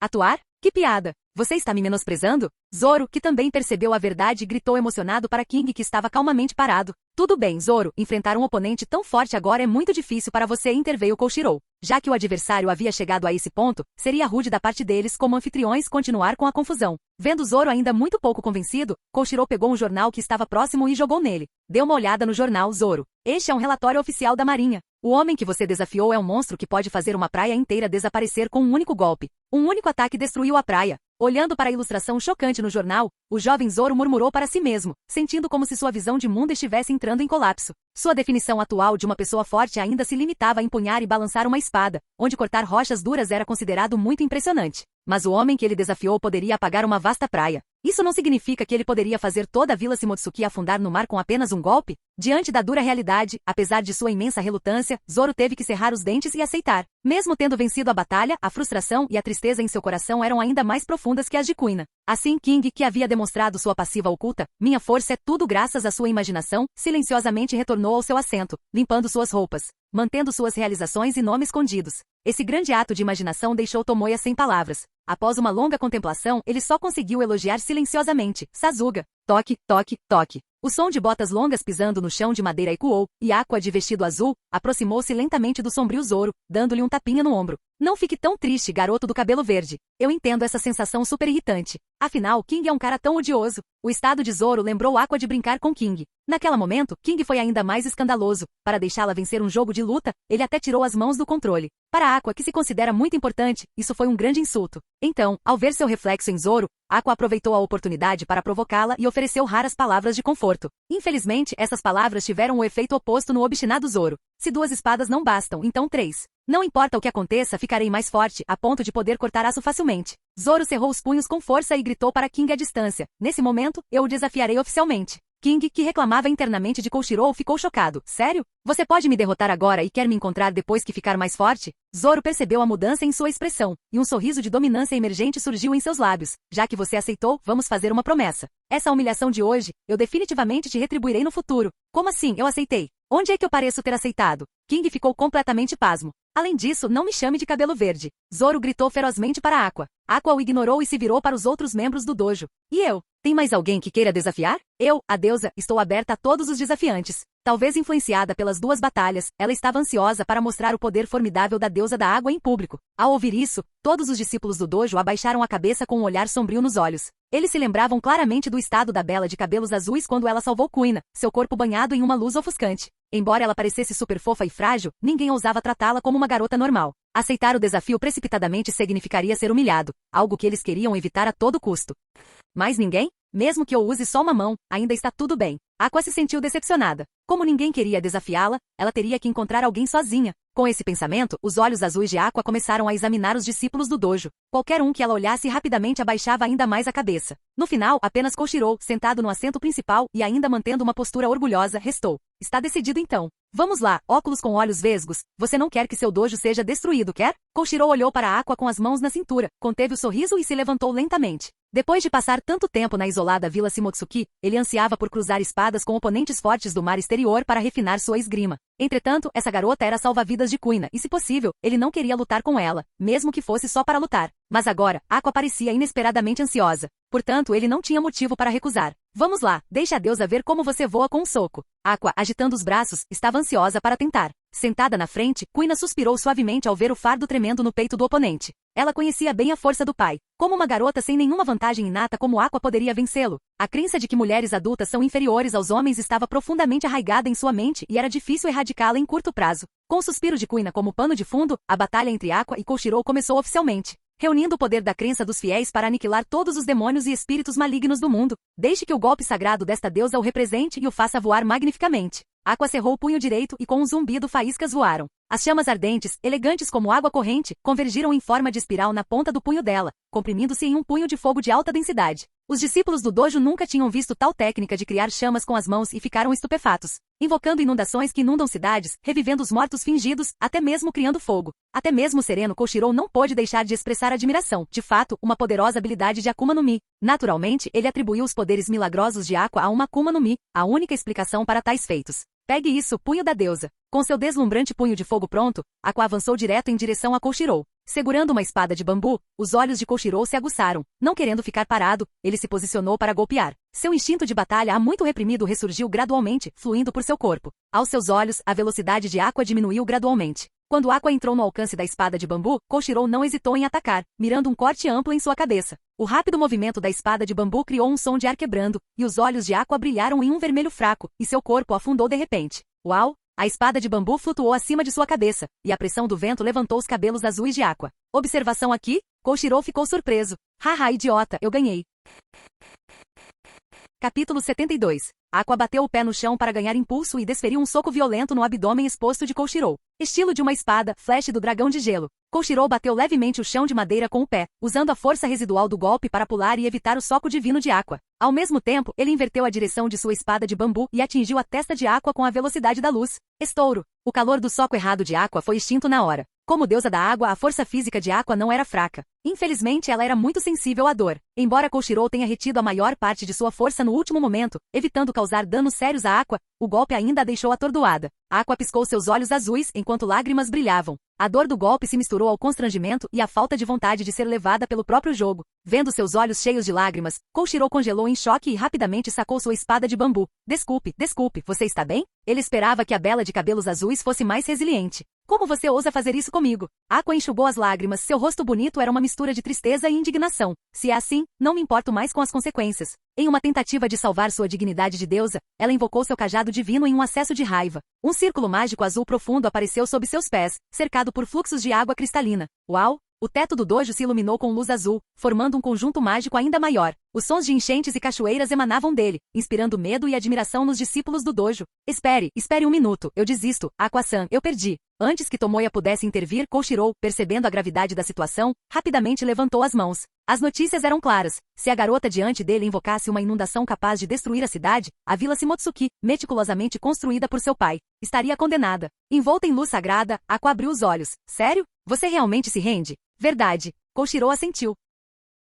Atuar? Que piada! Você está me menosprezando? Zoro, que também percebeu a verdade, gritou emocionado para King, que estava calmamente parado. Tudo bem, Zoro, enfrentar um oponente tão forte agora é muito difícil para você, interveio Koshiro. Já que o adversário havia chegado a esse ponto, seria rude da parte deles como anfitriões continuar com a confusão. Vendo Zoro ainda muito pouco convencido, Koshiro pegou um jornal que estava próximo e jogou nele. Dê uma olhada no jornal, Zoro. Este é um relatório oficial da Marinha. O homem que você desafiou é um monstro que pode fazer uma praia inteira desaparecer com um único golpe. Um único ataque destruiu a praia. Olhando para a ilustração chocante no jornal, o jovem Zoro murmurou para si mesmo, sentindo como se sua visão de mundo estivesse entrando em colapso. Sua definição atual de uma pessoa forte ainda se limitava a empunhar e balançar uma espada, onde cortar rochas duras era considerado muito impressionante. Mas o homem que ele desafiou poderia apagar uma vasta praia. Isso não significa que ele poderia fazer toda a Vila Shimotsuki afundar no mar com apenas um golpe? Diante da dura realidade, apesar de sua imensa relutância, Zoro teve que cerrar os dentes e aceitar. Mesmo tendo vencido a batalha, a frustração e a tristeza em seu coração eram ainda mais profundas que as de Kuina. Assim King, que havia demonstrado sua passiva oculta, minha força é tudo graças à sua imaginação, silenciosamente retornou ao seu assento, limpando suas roupas, mantendo suas realizações e nomes escondidos. Esse grande ato de imaginação deixou Tomoya sem palavras. Após uma longa contemplação, ele só conseguiu elogiar silenciosamente. Sasuga. Toque, toque, toque. O som de botas longas pisando no chão de madeira ecoou, e Aqua, de vestido azul, aproximou-se lentamente do sombrio Zoro, dando-lhe um tapinha no ombro. Não fique tão triste, garoto do cabelo verde. Eu entendo essa sensação super irritante. Afinal, King é um cara tão odioso. O estado de Zoro lembrou Aqua de brincar com King. Naquele momento, King foi ainda mais escandaloso. Para deixá-la vencer um jogo de luta, ele até tirou as mãos do controle. Para Aqua, que se considera muito importante, isso foi um grande insulto. Então, ao ver seu reflexo em Zoro, Aqua aproveitou a oportunidade para provocá-la e ofereceu raras palavras de conforto. Infelizmente, essas palavras tiveram o efeito oposto no obstinado Zoro. Se 2 espadas não bastam, então 3. Não importa o que aconteça, ficarei mais forte, a ponto de poder cortar aço facilmente. Zoro cerrou os punhos com força e gritou para King à distância. Nesse momento, eu o desafiarei oficialmente. King, que reclamava internamente de Koshiro, ficou chocado. Sério? Você pode me derrotar agora e quer me encontrar depois que ficar mais forte? Zoro percebeu a mudança em sua expressão, e um sorriso de dominância emergente surgiu em seus lábios. Já que você aceitou, vamos fazer uma promessa. Essa humilhação de hoje, eu definitivamente te retribuirei no futuro. Como assim, eu aceitei? Onde é que eu pareço ter aceitado? King ficou completamente pasmo. Além disso, não me chame de cabelo verde. Zoro gritou ferozmente para Aqua. Aqua o ignorou e se virou para os outros membros do dojo. E eu? Tem mais alguém que queira desafiar? Eu, a deusa, estou aberta a todos os desafiantes. Talvez influenciada pelas 2 batalhas, ela estava ansiosa para mostrar o poder formidável da deusa da água em público. Ao ouvir isso, todos os discípulos do dojo abaixaram a cabeça com um olhar sombrio nos olhos. Eles se lembravam claramente do estado da Bela de cabelos azuis quando ela salvou Kuina, seu corpo banhado em uma luz ofuscante. Embora ela parecesse super fofa e frágil, ninguém ousava tratá-la como uma garota normal. Aceitar o desafio precipitadamente significaria ser humilhado, algo que eles queriam evitar a todo custo. Mais ninguém? Mesmo que eu use só uma mão, ainda está tudo bem. Aqua se sentiu decepcionada. Como ninguém queria desafiá-la, ela teria que encontrar alguém sozinha. Com esse pensamento, os olhos azuis de Aqua começaram a examinar os discípulos do dojo. Qualquer um que ela olhasse rapidamente abaixava ainda mais a cabeça. No final, apenas Koshiro, sentado no assento principal e ainda mantendo uma postura orgulhosa, restou. Está decidido então. Vamos lá, óculos com olhos vesgos. Você não quer que seu dojo seja destruído, quer? Koshiro olhou para Aqua com as mãos na cintura, conteve o sorriso e se levantou lentamente. Depois de passar tanto tempo na isolada Vila Shimotsuki, ele ansiava por cruzar espadas com oponentes fortes do mar exterior para refinar sua esgrima. Entretanto, essa garota era salva-vidas de Kuina e, se possível, ele não queria lutar com ela, mesmo que fosse só para lutar. Mas agora, Aqua parecia inesperadamente ansiosa. Portanto, ele não tinha motivo para recusar. Vamos lá, deixe a deusa ver como você voa com um soco. Aqua, agitando os braços, estava ansiosa para tentar. Sentada na frente, Kuina suspirou suavemente ao ver o fardo tremendo no peito do oponente. Ela conhecia bem a força do pai. Como uma garota sem nenhuma vantagem inata como Aqua poderia vencê-lo? A crença de que mulheres adultas são inferiores aos homens estava profundamente arraigada em sua mente e era difícil erradicá-la em curto prazo. Com o suspiro de Kuina como pano de fundo, a batalha entre Aqua e Koshiro começou oficialmente. Reunindo o poder da crença dos fiéis para aniquilar todos os demônios e espíritos malignos do mundo, deixe que o golpe sagrado desta deusa o represente e o faça voar magnificamente. Aqua cerrou o punho direito e com um zumbido faíscas voaram. As chamas ardentes, elegantes como água corrente, convergiram em forma de espiral na ponta do punho dela, comprimindo-se em um punho de fogo de alta densidade. Os discípulos do dojo nunca tinham visto tal técnica de criar chamas com as mãos e ficaram estupefatos, invocando inundações que inundam cidades, revivendo os mortos fingidos, até mesmo criando fogo. Até mesmo o sereno Koshiro não pôde deixar de expressar admiração, de fato, uma poderosa habilidade de Akuma no Mi. Naturalmente, ele atribuiu os poderes milagrosos de Aqua a uma Akuma no Mi, a única explicação para tais feitos. Pegue isso, punho da deusa. Com seu deslumbrante punho de fogo pronto, Aqua avançou direto em direção a Koshiro. Segurando uma espada de bambu, os olhos de Koshiro se aguçaram. Não querendo ficar parado, ele se posicionou para golpear. Seu instinto de batalha há muito reprimido ressurgiu gradualmente, fluindo por seu corpo. Aos seus olhos, a velocidade de Aqua diminuiu gradualmente. Quando Aqua entrou no alcance da espada de bambu, Koshiro não hesitou em atacar, mirando um corte amplo em sua cabeça. O rápido movimento da espada de bambu criou um som de ar quebrando, e os olhos de Aqua brilharam em um vermelho fraco, e seu corpo afundou de repente. Uau! A espada de bambu flutuou acima de sua cabeça, e a pressão do vento levantou os cabelos azuis de Aqua. Observação aqui? Koshiro ficou surpreso. Haha, idiota, eu ganhei. Capítulo 72. Aqua bateu o pé no chão para ganhar impulso e desferiu um soco violento no abdômen exposto de Koshiro. Estilo de uma espada, flash do dragão de gelo. Koshiro bateu levemente o chão de madeira com o pé, usando a força residual do golpe para pular e evitar o soco divino de Aqua. Ao mesmo tempo, ele inverteu a direção de sua espada de bambu e atingiu a testa de Aqua com a velocidade da luz. Estouro! O calor do soco errado de Aqua foi extinto na hora. Como deusa da água, a força física de Aqua não era fraca. Infelizmente, ela era muito sensível à dor. Embora Koshiro tenha retido a maior parte de sua força no último momento, evitando causar danos sérios a Aqua, o golpe ainda a deixou atordoada. Aqua piscou seus olhos azuis enquanto lágrimas brilhavam. A dor do golpe se misturou ao constrangimento e à falta de vontade de ser levada pelo próprio jogo. Vendo seus olhos cheios de lágrimas, Koshiro congelou em choque e rapidamente sacou sua espada de bambu. Desculpe, você está bem? Ele esperava que a bela de cabelos azuis fosse mais resiliente. Como você ousa fazer isso comigo? Aqua enxugou as lágrimas, seu rosto bonito era uma mistura de tristeza e indignação. Se é assim, não me importo mais com as consequências. Em uma tentativa de salvar sua dignidade de deusa, ela invocou seu cajado divino em um acesso de raiva. Um círculo mágico azul profundo apareceu sob seus pés, cercado por fluxos de água cristalina. Uau! O teto do dojo se iluminou com luz azul, formando um conjunto mágico ainda maior. Os sons de enchentes e cachoeiras emanavam dele, inspirando medo e admiração nos discípulos do dojo. Espere um minuto, eu desisto, Aqua-san, eu perdi. Antes que Tomoya pudesse intervir, Koshiro, percebendo a gravidade da situação, rapidamente levantou as mãos. As notícias eram claras. Se a garota diante dele invocasse uma inundação capaz de destruir a cidade, a Vila Shimotsuki, meticulosamente construída por seu pai, estaria condenada. Envolta em luz sagrada, Aqua abriu os olhos. Sério? Você realmente se rende? Verdade. Koshiro assentiu.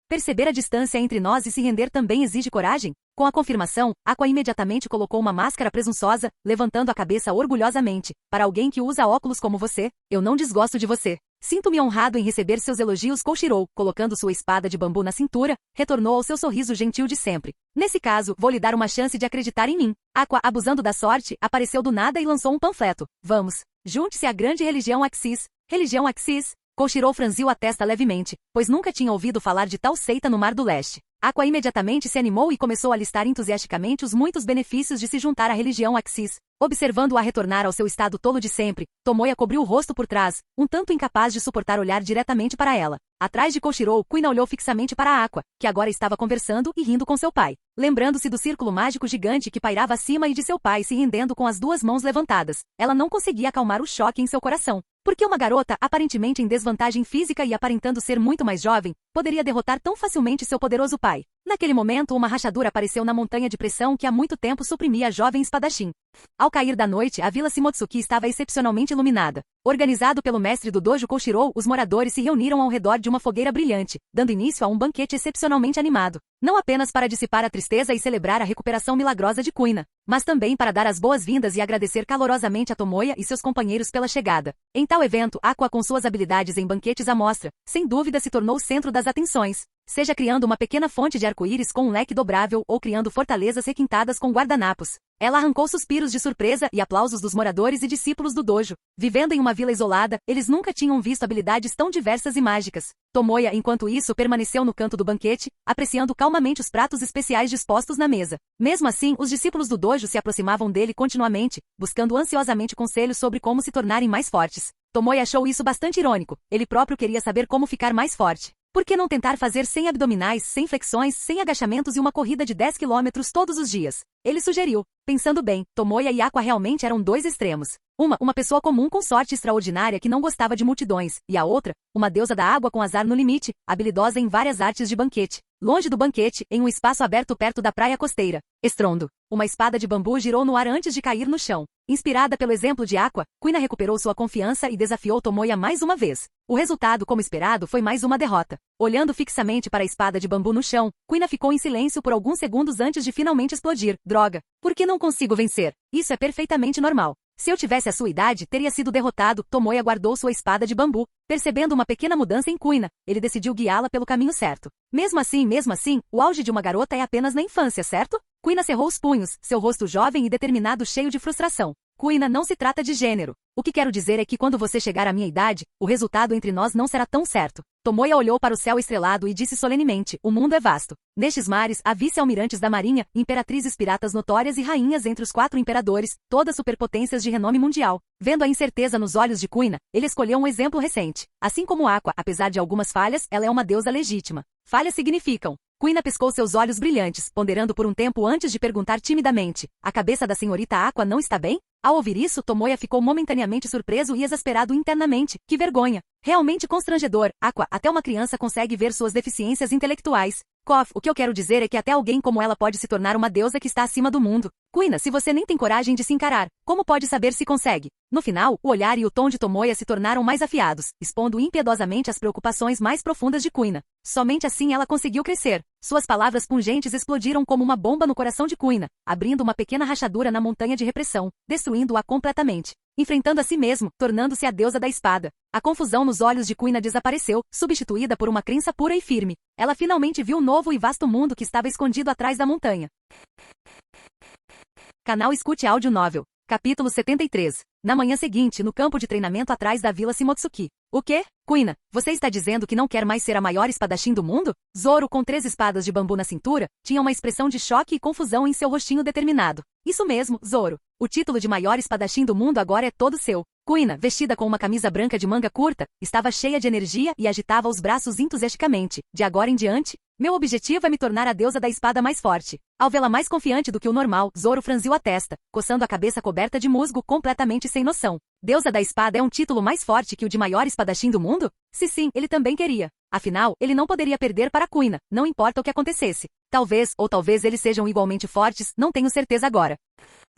Perceber a distância entre nós e se render também exige coragem? Com a confirmação, Aqua imediatamente colocou uma máscara presunçosa, levantando a cabeça orgulhosamente. Para alguém que usa óculos como você, eu não desgosto de você. Sinto-me honrado em receber seus elogios, Koshiro, colocando sua espada de bambu na cintura, retornou ao seu sorriso gentil de sempre. Nesse caso, vou lhe dar uma chance de acreditar em mim. Aqua, abusando da sorte, apareceu do nada e lançou um panfleto. Vamos, junte-se à grande religião Axis. Religião Axis? Koshiro franziu a testa levemente, pois nunca tinha ouvido falar de tal seita no Mar do Leste. Aqua imediatamente se animou e começou a listar entusiasticamente os muitos benefícios de se juntar à religião Axis. Observando-a retornar ao seu estado tolo de sempre, Tomoya cobriu o rosto por trás, um tanto incapaz de suportar olhar diretamente para ela. Atrás de Koshiro, Kuina olhou fixamente para Aqua, que agora estava conversando e rindo com seu pai. Lembrando-se do círculo mágico gigante que pairava acima e de seu pai se rendendo com as duas mãos levantadas, ela não conseguia acalmar o choque em seu coração. Porque uma garota, aparentemente em desvantagem física e aparentando ser muito mais jovem, poderia derrotar tão facilmente seu poderoso pai. Naquele momento, uma rachadura apareceu na montanha de pressão que há muito tempo suprimia a jovem espadachim. Ao cair da noite, a Vila Shimotsuki estava excepcionalmente iluminada. Organizado pelo mestre do dojo Koshiro, os moradores se reuniram ao redor de uma fogueira brilhante, dando início a um banquete excepcionalmente animado. Não apenas para dissipar a tristeza e celebrar a recuperação milagrosa de Kuina, mas também para dar as boas-vindas e agradecer calorosamente a Tomoya e seus companheiros pela chegada. Em tal evento, Aqua, com suas habilidades em banquetes à mostra, sem dúvida se tornou o centro das atenções. Seja criando uma pequena fonte de arco-íris com um leque dobrável ou criando fortalezas requintadas com guardanapos. Ela arrancou suspiros de surpresa e aplausos dos moradores e discípulos do dojo. Vivendo em uma vila isolada, eles nunca tinham visto habilidades tão diversas e mágicas. Tomoya, enquanto isso, permaneceu no canto do banquete, apreciando calmamente os pratos especiais dispostos na mesa. Mesmo assim, os discípulos do dojo se aproximavam dele continuamente, buscando ansiosamente conselhos sobre como se tornarem mais fortes. Tomoya achou isso bastante irônico. Ele próprio queria saber como ficar mais forte. Por que não tentar fazer 100 abdominais, 100 flexões, 100 agachamentos e uma corrida de 10 quilômetros todos os dias? Ele sugeriu. Pensando bem, Tomoya e Aqua realmente eram dois extremos. Uma pessoa comum com sorte extraordinária que não gostava de multidões, e a outra, uma deusa da água com azar no limite, habilidosa em várias artes de banquete. Longe do banquete, em um espaço aberto perto da praia costeira. Estrondo. Uma espada de bambu girou no ar antes de cair no chão. Inspirada pelo exemplo de Aqua, Kuina recuperou sua confiança e desafiou Tomoya mais uma vez. O resultado, como esperado, foi mais uma derrota. Olhando fixamente para a espada de bambu no chão, Kuina ficou em silêncio por alguns segundos antes de finalmente explodir. Droga! Por que não consigo vencer? Isso é perfeitamente normal. Se eu tivesse a sua idade, teria sido derrotado. Tomoya guardou sua espada de bambu. Percebendo uma pequena mudança em Kuina, ele decidiu guiá-la pelo caminho certo. Mesmo assim, o auge de uma garota é apenas na infância, certo? Kuina cerrou os punhos, seu rosto jovem e determinado cheio de frustração. Kuina, não se trata de gênero. O que quero dizer é que quando você chegar à minha idade, o resultado entre nós não será tão certo. Tomoya olhou para o céu estrelado e disse solenemente, o mundo é vasto. Nestes mares, há vice-almirantes da marinha, imperatrizes piratas notórias e rainhas entre os 4 imperadores, todas superpotências de renome mundial. Vendo a incerteza nos olhos de Kuina, ele escolheu um exemplo recente. Assim como Aqua, apesar de algumas falhas, ela é uma deusa legítima. Falhas significam. Kuina piscou seus olhos brilhantes, ponderando por um tempo antes de perguntar timidamente, a cabeça da senhorita Aqua não está bem? Ao ouvir isso, Tomoya ficou momentaneamente surpreso e exasperado internamente. Que vergonha! Realmente constrangedor. Aqua, até uma criança consegue ver suas deficiências intelectuais. Kof, o que eu quero dizer é que até alguém como ela pode se tornar uma deusa que está acima do mundo. Kuina, se você nem tem coragem de se encarar, como pode saber se consegue? No final, o olhar e o tom de Tomoya se tornaram mais afiados, expondo impiedosamente as preocupações mais profundas de Kuina. Somente assim ela conseguiu crescer. Suas palavras pungentes explodiram como uma bomba no coração de Kuina, abrindo uma pequena rachadura na montanha de repressão, destruindo-a completamente. Enfrentando a si mesmo, tornando-se a deusa da espada. A confusão nos olhos de Kuina desapareceu, substituída por uma crença pura e firme. Ela finalmente viu o novo e vasto mundo que estava escondido atrás da montanha. Canal Escute Áudio Novel. Capítulo 73. Na manhã seguinte, no campo de treinamento atrás da Vila Shimotsuki. O quê? Kuina, você está dizendo que não quer mais ser a maior espadachim do mundo? Zoro, com 3 espadas de bambu na cintura, tinha uma expressão de choque e confusão em seu rostinho determinado. Isso mesmo, Zoro. O título de maior espadachim do mundo agora é todo seu. Kuina, vestida com uma camisa branca de manga curta, estava cheia de energia e agitava os braços entusiasticamente. De agora em diante, meu objetivo é me tornar a deusa da espada mais forte. Ao vê-la mais confiante do que o normal, Zoro franziu a testa, coçando a cabeça coberta de musgo, completamente sem noção. Deusa da espada é um título mais forte que o de maior espadachim do mundo? Se sim, ele também queria. Afinal, ele não poderia perder para Kuina, não importa o que acontecesse. Talvez eles sejam igualmente fortes, não tenho certeza agora.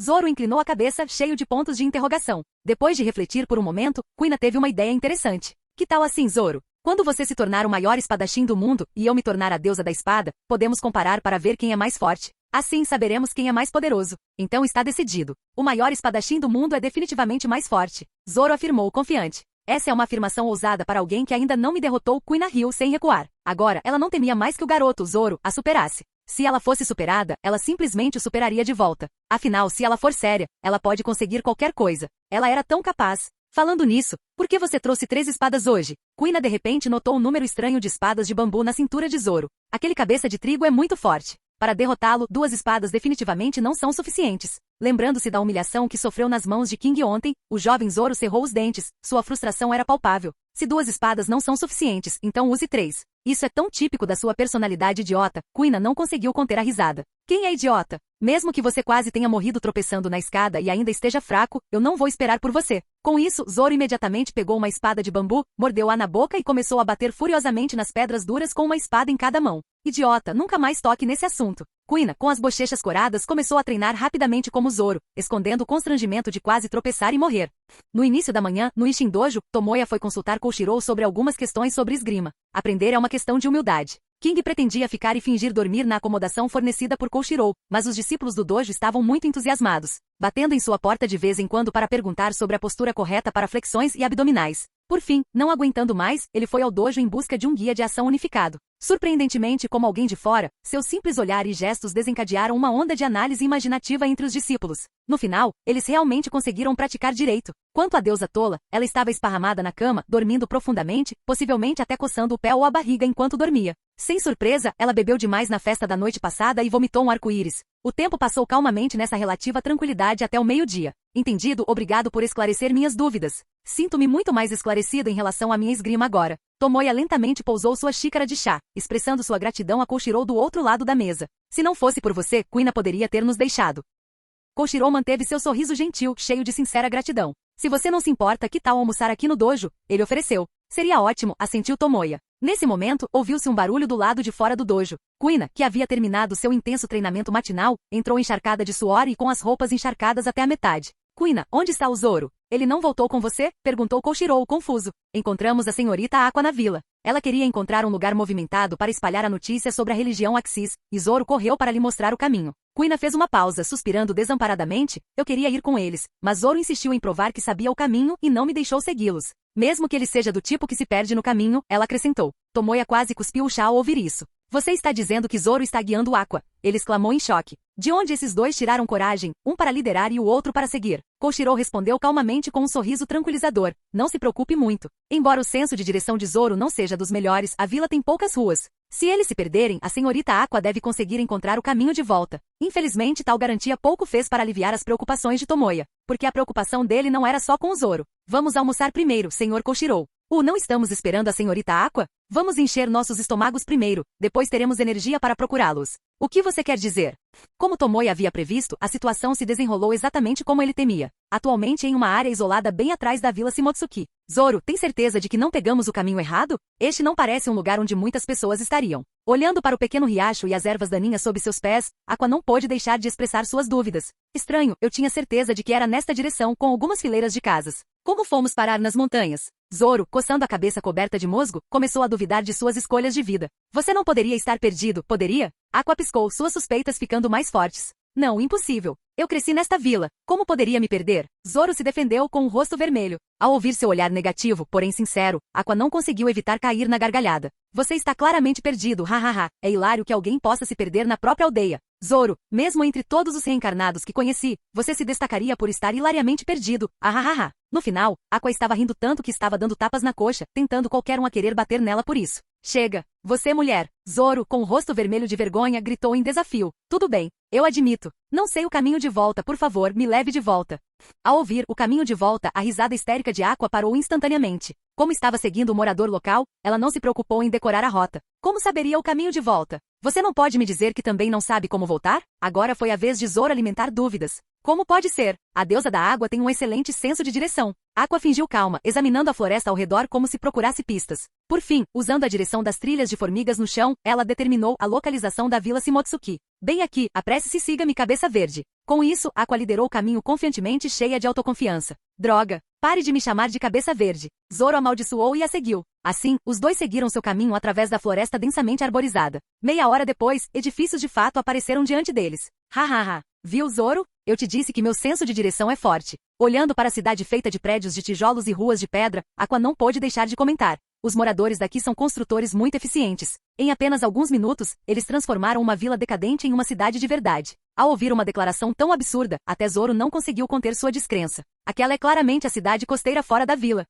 Zoro inclinou a cabeça, cheio de pontos de interrogação. Depois de refletir por um momento, Kuina teve uma ideia interessante. Que tal assim, Zoro? Quando você se tornar o maior espadachim do mundo, e eu me tornar a deusa da espada, podemos comparar para ver quem é mais forte. Assim saberemos quem é mais poderoso. Então está decidido. O maior espadachim do mundo é definitivamente mais forte. Zoro afirmou confiante. Essa é uma afirmação ousada para alguém que ainda não me derrotou. Kuina riu sem recuar. Agora, ela não temia mais que o garoto, Zoro, a superasse. Se ela fosse superada, ela simplesmente o superaria de volta. Afinal, se ela for séria, ela pode conseguir qualquer coisa. Ela era tão capaz. Falando nisso, por que você trouxe 3 espadas hoje? Kuina de repente notou um número estranho de espadas de bambu na cintura de Zoro. Aquele cabeça de trigo é muito forte. Para derrotá-lo, 2 espadas definitivamente não são suficientes. Lembrando-se da humilhação que sofreu nas mãos de King ontem, o jovem Zoro cerrou os dentes. Sua frustração era palpável. Se 2 espadas não são suficientes, então use 3. Isso é tão típico da sua personalidade idiota. Kuina não conseguiu conter a risada. Quem é idiota? Mesmo que você quase tenha morrido tropeçando na escada e ainda esteja fraco, eu não vou esperar por você. Com isso, Zoro imediatamente pegou uma espada de bambu, mordeu-a na boca e começou a bater furiosamente nas pedras duras com uma espada em cada mão. Idiota, nunca mais toque nesse assunto. Kuina, com as bochechas coradas, começou a treinar rapidamente como Zoro, escondendo o constrangimento de quase tropeçar e morrer. No início da manhã, no Ishin Dojo, Tomoya foi consultar Koshiro sobre algumas questões sobre esgrima. Aprender é uma questão de humildade. King pretendia ficar e fingir dormir na acomodação fornecida por Koshiro, mas os discípulos do dojo estavam muito entusiasmados, batendo em sua porta de vez em quando para perguntar sobre a postura correta para flexões e abdominais. Por fim, não aguentando mais, ele foi ao dojo em busca de um guia de ação unificado. Surpreendentemente, como alguém de fora, seu simples olhar e gestos desencadearam uma onda de análise imaginativa entre os discípulos. No final, eles realmente conseguiram praticar direito. Quanto à deusa tola, ela estava esparramada na cama, dormindo profundamente, possivelmente até coçando o pé ou a barriga enquanto dormia. Sem surpresa, ela bebeu demais na festa da noite passada e vomitou um arco-íris. O tempo passou calmamente nessa relativa tranquilidade até o meio-dia. Entendido, obrigado por esclarecer minhas dúvidas. Sinto-me muito mais esclarecido em relação à minha esgrima agora. Tomoya lentamente pousou sua xícara de chá, expressando sua gratidão a Koshiro do outro lado da mesa. Se não fosse por você, Kuina poderia ter nos deixado. Koshiro manteve seu sorriso gentil, cheio de sincera gratidão. Se você não se importa, que tal almoçar aqui no dojo? Ele ofereceu. Seria ótimo, assentiu Tomoya. Nesse momento, ouviu-se um barulho do lado de fora do dojo. Kuina, que havia terminado seu intenso treinamento matinal, entrou encharcada de suor e com as roupas encharcadas até a metade. Kuina, onde está o Zoro? Ele não voltou com você? Perguntou Koshiro, confuso. Encontramos a senhorita Aqua na vila. Ela queria encontrar um lugar movimentado para espalhar a notícia sobre a religião Axis, e Zoro correu para lhe mostrar o caminho. Kuina fez uma pausa, suspirando desamparadamente. Eu queria ir com eles, mas Zoro insistiu em provar que sabia o caminho e não me deixou segui-los. Mesmo que ele seja do tipo que se perde no caminho, ela acrescentou. Tomoya quase cuspiu o chá ao ouvir isso. Você está dizendo que Zoro está guiando Aqua? Ele exclamou em choque. De onde esses dois tiraram coragem, um para liderar e o outro para seguir? Koshiro respondeu calmamente com um sorriso tranquilizador. Não se preocupe muito. Embora o senso de direção de Zoro não seja dos melhores, a vila tem poucas ruas. Se eles se perderem, a senhorita Aqua deve conseguir encontrar o caminho de volta. Infelizmente, tal garantia pouco fez para aliviar as preocupações de Tomoya, porque a preocupação dele não era só com o Zoro. Vamos almoçar primeiro, Sr. Koshiro. Não estamos esperando a senhorita Aqua? Vamos encher nossos estômagos primeiro, depois teremos energia para procurá-los. O que você quer dizer? Como Tomoya havia previsto, a situação se desenrolou exatamente como ele temia. Atualmente em uma área isolada bem atrás da vila Shimotsuki. Zoro, tem certeza de que não pegamos o caminho errado? Este não parece um lugar onde muitas pessoas estariam. Olhando para o pequeno riacho e as ervas daninhas sob seus pés, Aqua não pôde deixar de expressar suas dúvidas. Estranho, eu tinha certeza de que era nesta direção com algumas fileiras de casas. Como fomos parar nas montanhas? Zoro, coçando a cabeça coberta de musgo, começou a duvidar de suas escolhas de vida. Você não poderia estar perdido, poderia? Aqua piscou, suas suspeitas ficando mais fortes. Não, impossível. Eu cresci nesta vila. Como poderia me perder? Zoro se defendeu com o rosto vermelho. Ao ouvir seu olhar negativo, porém sincero, Aqua não conseguiu evitar cair na gargalhada. Você está claramente perdido, hahaha. É hilário que alguém possa se perder na própria aldeia. Zoro, mesmo entre todos os reencarnados que conheci, você se destacaria por estar hilariamente perdido, ahahaha. No final, Aqua estava rindo tanto que estava dando tapas na coxa, tentando qualquer um a querer bater nela por isso. Chega! Você mulher! Zoro, com o rosto vermelho de vergonha, gritou em desafio. Tudo bem, eu admito. Não sei o caminho de volta, por favor, me leve de volta. Ao ouvir o caminho de volta, a risada histérica de Aqua parou instantaneamente. Como estava seguindo o morador local, ela não se preocupou em decorar a rota. Como saberia o caminho de volta? Você não pode me dizer que também não sabe como voltar? Agora foi a vez de Zoro alimentar dúvidas. Como pode ser? A deusa da água tem um excelente senso de direção. Aqua fingiu calma, examinando a floresta ao redor como se procurasse pistas. Por fim, usando a direção das trilhas de formigas no chão, ela determinou a localização da vila Shimotsuki. Bem aqui, apresse-se e siga-me cabeça verde. Com isso, Aqua liderou o caminho confiantemente, cheia de autoconfiança. Droga! Pare de me chamar de cabeça verde. Zoro amaldiçoou e a seguiu. Assim, os dois seguiram seu caminho através da floresta densamente arborizada. Meia hora depois, edifícios de fato apareceram diante deles. Hahaha! Viu, Zoro? Eu te disse que meu senso de direção é forte. Olhando para a cidade feita de prédios de tijolos e ruas de pedra, Aqua não pôde deixar de comentar. Os moradores daqui são construtores muito eficientes. Em apenas alguns minutos, eles transformaram uma vila decadente em uma cidade de verdade. Ao ouvir uma declaração tão absurda, até Zoro não conseguiu conter sua descrença. Aquela é claramente a cidade costeira fora da vila.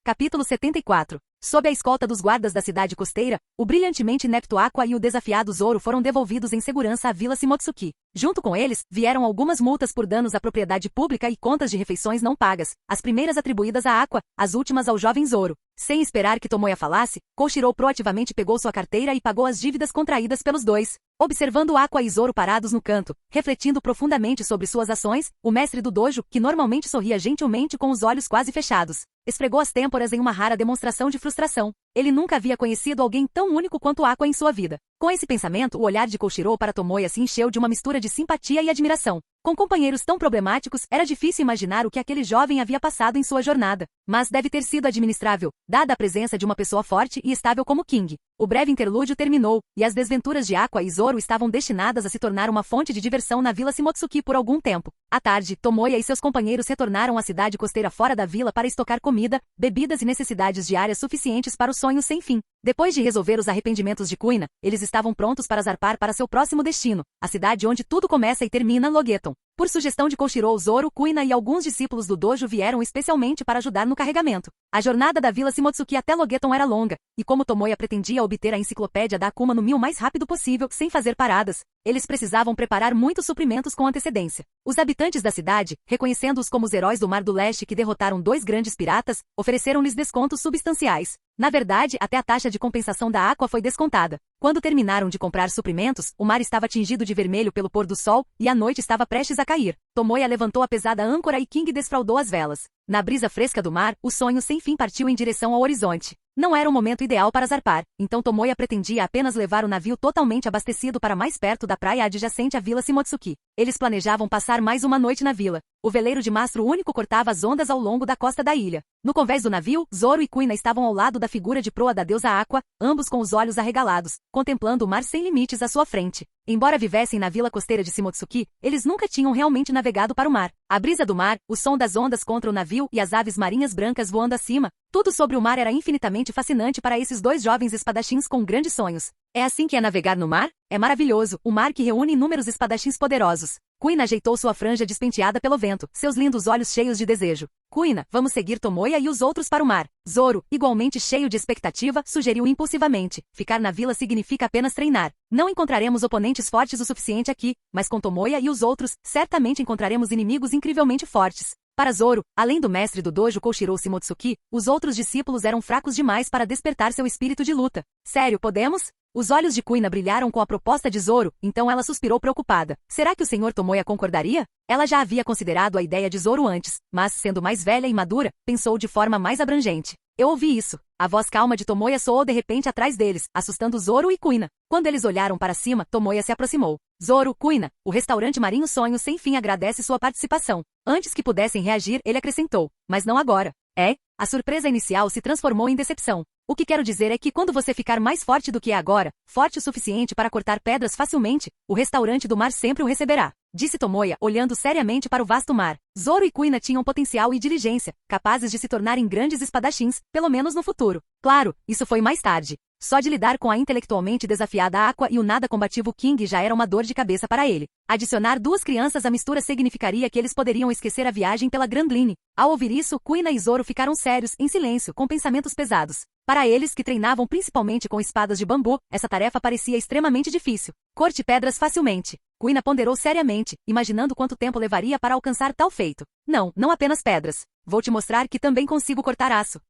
Capítulo 74. Sob a escolta dos guardas da cidade costeira, o brilhantemente inepto Aqua e o desafiado Zoro foram devolvidos em segurança à vila Shimotsuki. Junto com eles, vieram algumas multas por danos à propriedade pública e contas de refeições não pagas, as primeiras atribuídas a Aqua, as últimas ao jovem Zoro. Sem esperar que Tomoya falasse, Koshiro proativamente pegou sua carteira e pagou as dívidas contraídas pelos dois. Observando Aqua e Zoro parados no canto, refletindo profundamente sobre suas ações, o mestre do dojo, que normalmente sorria gentilmente com os olhos quase fechados, esfregou as têmporas em uma rara demonstração de frustração. Ele nunca havia conhecido alguém tão único quanto Aqua em sua vida. Com esse pensamento, o olhar de Koshiro para Tomoya se encheu de uma mistura de simpatia e admiração. Com companheiros tão problemáticos, era difícil imaginar o que aquele jovem havia passado em sua jornada. Mas deve ter sido administrável, dada a presença de uma pessoa forte e estável como King. O breve interlúdio terminou, e as desventuras de Aqua e Zoro estavam destinadas a se tornar uma fonte de diversão na vila Shimotsuki por algum tempo. À tarde, Tomoya e seus companheiros retornaram à cidade costeira fora da vila para estocar comida, bebidas e necessidades diárias suficientes para o sonho sem fim. Depois de resolver os arrependimentos de Kuina, eles estavam prontos para zarpar para seu próximo destino, a cidade onde tudo começa e termina, Logeton. Por sugestão de Koshiro, Zoro, Kuina e alguns discípulos do dojo vieram especialmente para ajudar no carregamento. A jornada da Vila Shimotsuki até Logeton era longa, e como Tomoya pretendia obter a enciclopédia da Akuma no Mi o mais rápido possível, sem fazer paradas, eles precisavam preparar muitos suprimentos com antecedência. Os habitantes da cidade, reconhecendo-os como os heróis do Mar do Leste que derrotaram 2 grandes piratas, ofereceram-lhes descontos substanciais. Na verdade, até a taxa de compensação da Aqua foi descontada. Quando terminaram de comprar suprimentos, o mar estava tingido de vermelho pelo pôr do sol, e a noite estava prestes a cair. Tomoya levantou a pesada âncora e King desfraldou as velas. Na brisa fresca do mar, o sonho sem fim partiu em direção ao horizonte. Não era o momento ideal para zarpar, então Tomoya pretendia apenas levar o navio totalmente abastecido para mais perto da praia adjacente à Vila Shimotsuki. Eles planejavam passar mais uma noite na vila. O veleiro de mastro único cortava as ondas ao longo da costa da ilha. No convés do navio, Zoro e Kuina estavam ao lado da figura de proa da deusa Aqua, ambos com os olhos arregalados, contemplando o mar sem limites à sua frente. Embora vivessem na vila costeira de Shimotsuki, eles nunca tinham realmente navegado para o mar. A brisa do mar, o som das ondas contra o navio e as aves marinhas brancas voando acima, tudo sobre o mar era infinitamente fascinante para esses 2 jovens espadachins com grandes sonhos. É assim que é navegar no mar? É maravilhoso, o mar que reúne inúmeros espadachins poderosos. Kuina ajeitou sua franja despenteada pelo vento, seus lindos olhos cheios de desejo. Kuina, vamos seguir Tomoya e os outros para o mar. Zoro, igualmente cheio de expectativa, sugeriu impulsivamente. Ficar na vila significa apenas treinar. Não encontraremos oponentes fortes o suficiente aqui, mas com Tomoya e os outros, certamente encontraremos inimigos incrivelmente fortes. Para Zoro, além do mestre do dojo Koshiro Shimotsuki, os outros discípulos eram fracos demais para despertar seu espírito de luta. Sério, podemos? Os olhos de Kuina brilharam com a proposta de Zoro, então ela suspirou preocupada. Será que o Sr. Tomoya concordaria? Ela já havia considerado a ideia de Zoro antes, mas, sendo mais velha e madura, pensou de forma mais abrangente. Eu ouvi isso. A voz calma de Tomoya soou de repente atrás deles, assustando Zoro e Kuina. Quando eles olharam para cima, Tomoya se aproximou. Zoro, Kuina, o restaurante Marinho Sonho Sem Fim agradece sua participação. Antes que pudessem reagir, ele acrescentou. Mas não agora. É? A surpresa inicial se transformou em decepção. O que quero dizer é que quando você ficar mais forte do que é agora, forte o suficiente para cortar pedras facilmente, o restaurante do mar sempre o receberá. Disse Tomoya, olhando seriamente para o vasto mar. Zoro e Kuina tinham potencial e diligência, capazes de se tornarem grandes espadachins, pelo menos no futuro. Claro, isso foi mais tarde. Só de lidar com a intelectualmente desafiada Aqua e o nada combativo King já era uma dor de cabeça para ele. Adicionar 2 crianças à mistura significaria que eles poderiam esquecer a viagem pela Grand Line. Ao ouvir isso, Kuina e Zoro ficaram sérios, em silêncio, com pensamentos pesados. Para eles, que treinavam principalmente com espadas de bambu, essa tarefa parecia extremamente difícil. Corte pedras facilmente. Kuina ponderou seriamente, imaginando quanto tempo levaria para alcançar tal feito. Não apenas pedras. Vou te mostrar que também consigo cortar aço.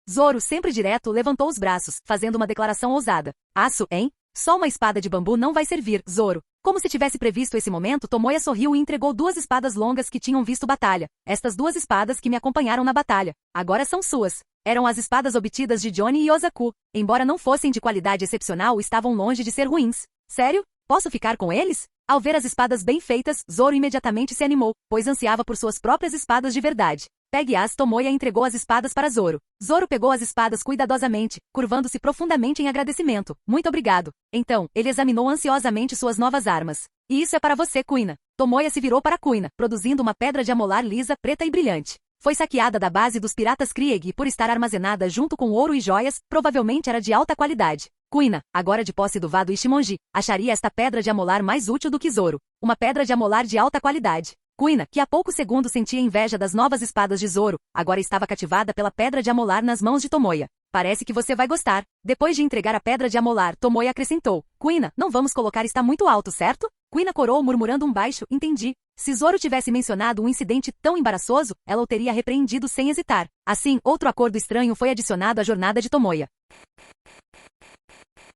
Zoro, sempre direto, levantou os braços, fazendo uma declaração ousada. Aço, hein? Só uma espada de bambu não vai servir, Zoro. Como se tivesse previsto esse momento, Tomoya sorriu e entregou 2 espadas longas que tinham visto batalha. Estas 2 espadas que me acompanharam na batalha. Agora são suas. Eram as espadas obtidas de Johnny e Ozaku. Embora não fossem de qualidade excepcional, estavam longe de ser ruins. Sério? Posso ficar com eles? Ao ver as espadas bem feitas, Zoro imediatamente se animou, pois ansiava por suas próprias espadas de verdade. Pegue-as. Tomoya entregou as espadas para Zoro. Zoro pegou as espadas cuidadosamente, curvando-se profundamente em agradecimento. Muito obrigado. Então, ele examinou ansiosamente suas novas armas. E isso é para você, Kuina. Tomoya se virou para Kuina, produzindo uma pedra de amolar lisa, preta e brilhante. Foi saqueada da base dos piratas Krieg e por estar armazenada junto com ouro e joias, provavelmente era de alta qualidade. Kuina, agora de posse do Vado Ishimonji, acharia esta pedra de amolar mais útil do que Zoro. Uma pedra de amolar de alta qualidade. Kuina, que há poucos segundos sentia inveja das novas espadas de Zoro, agora estava cativada pela pedra de amolar nas mãos de Tomoya. Parece que você vai gostar. Depois de entregar a pedra de amolar, Tomoya acrescentou. Kuina, não vamos colocar está muito alto, certo? Kuina corou murmurando um baixo, entendi. Se Zoro tivesse mencionado um incidente tão embaraçoso, ela o teria repreendido sem hesitar. Assim, outro acordo estranho foi adicionado à jornada de Tomoya.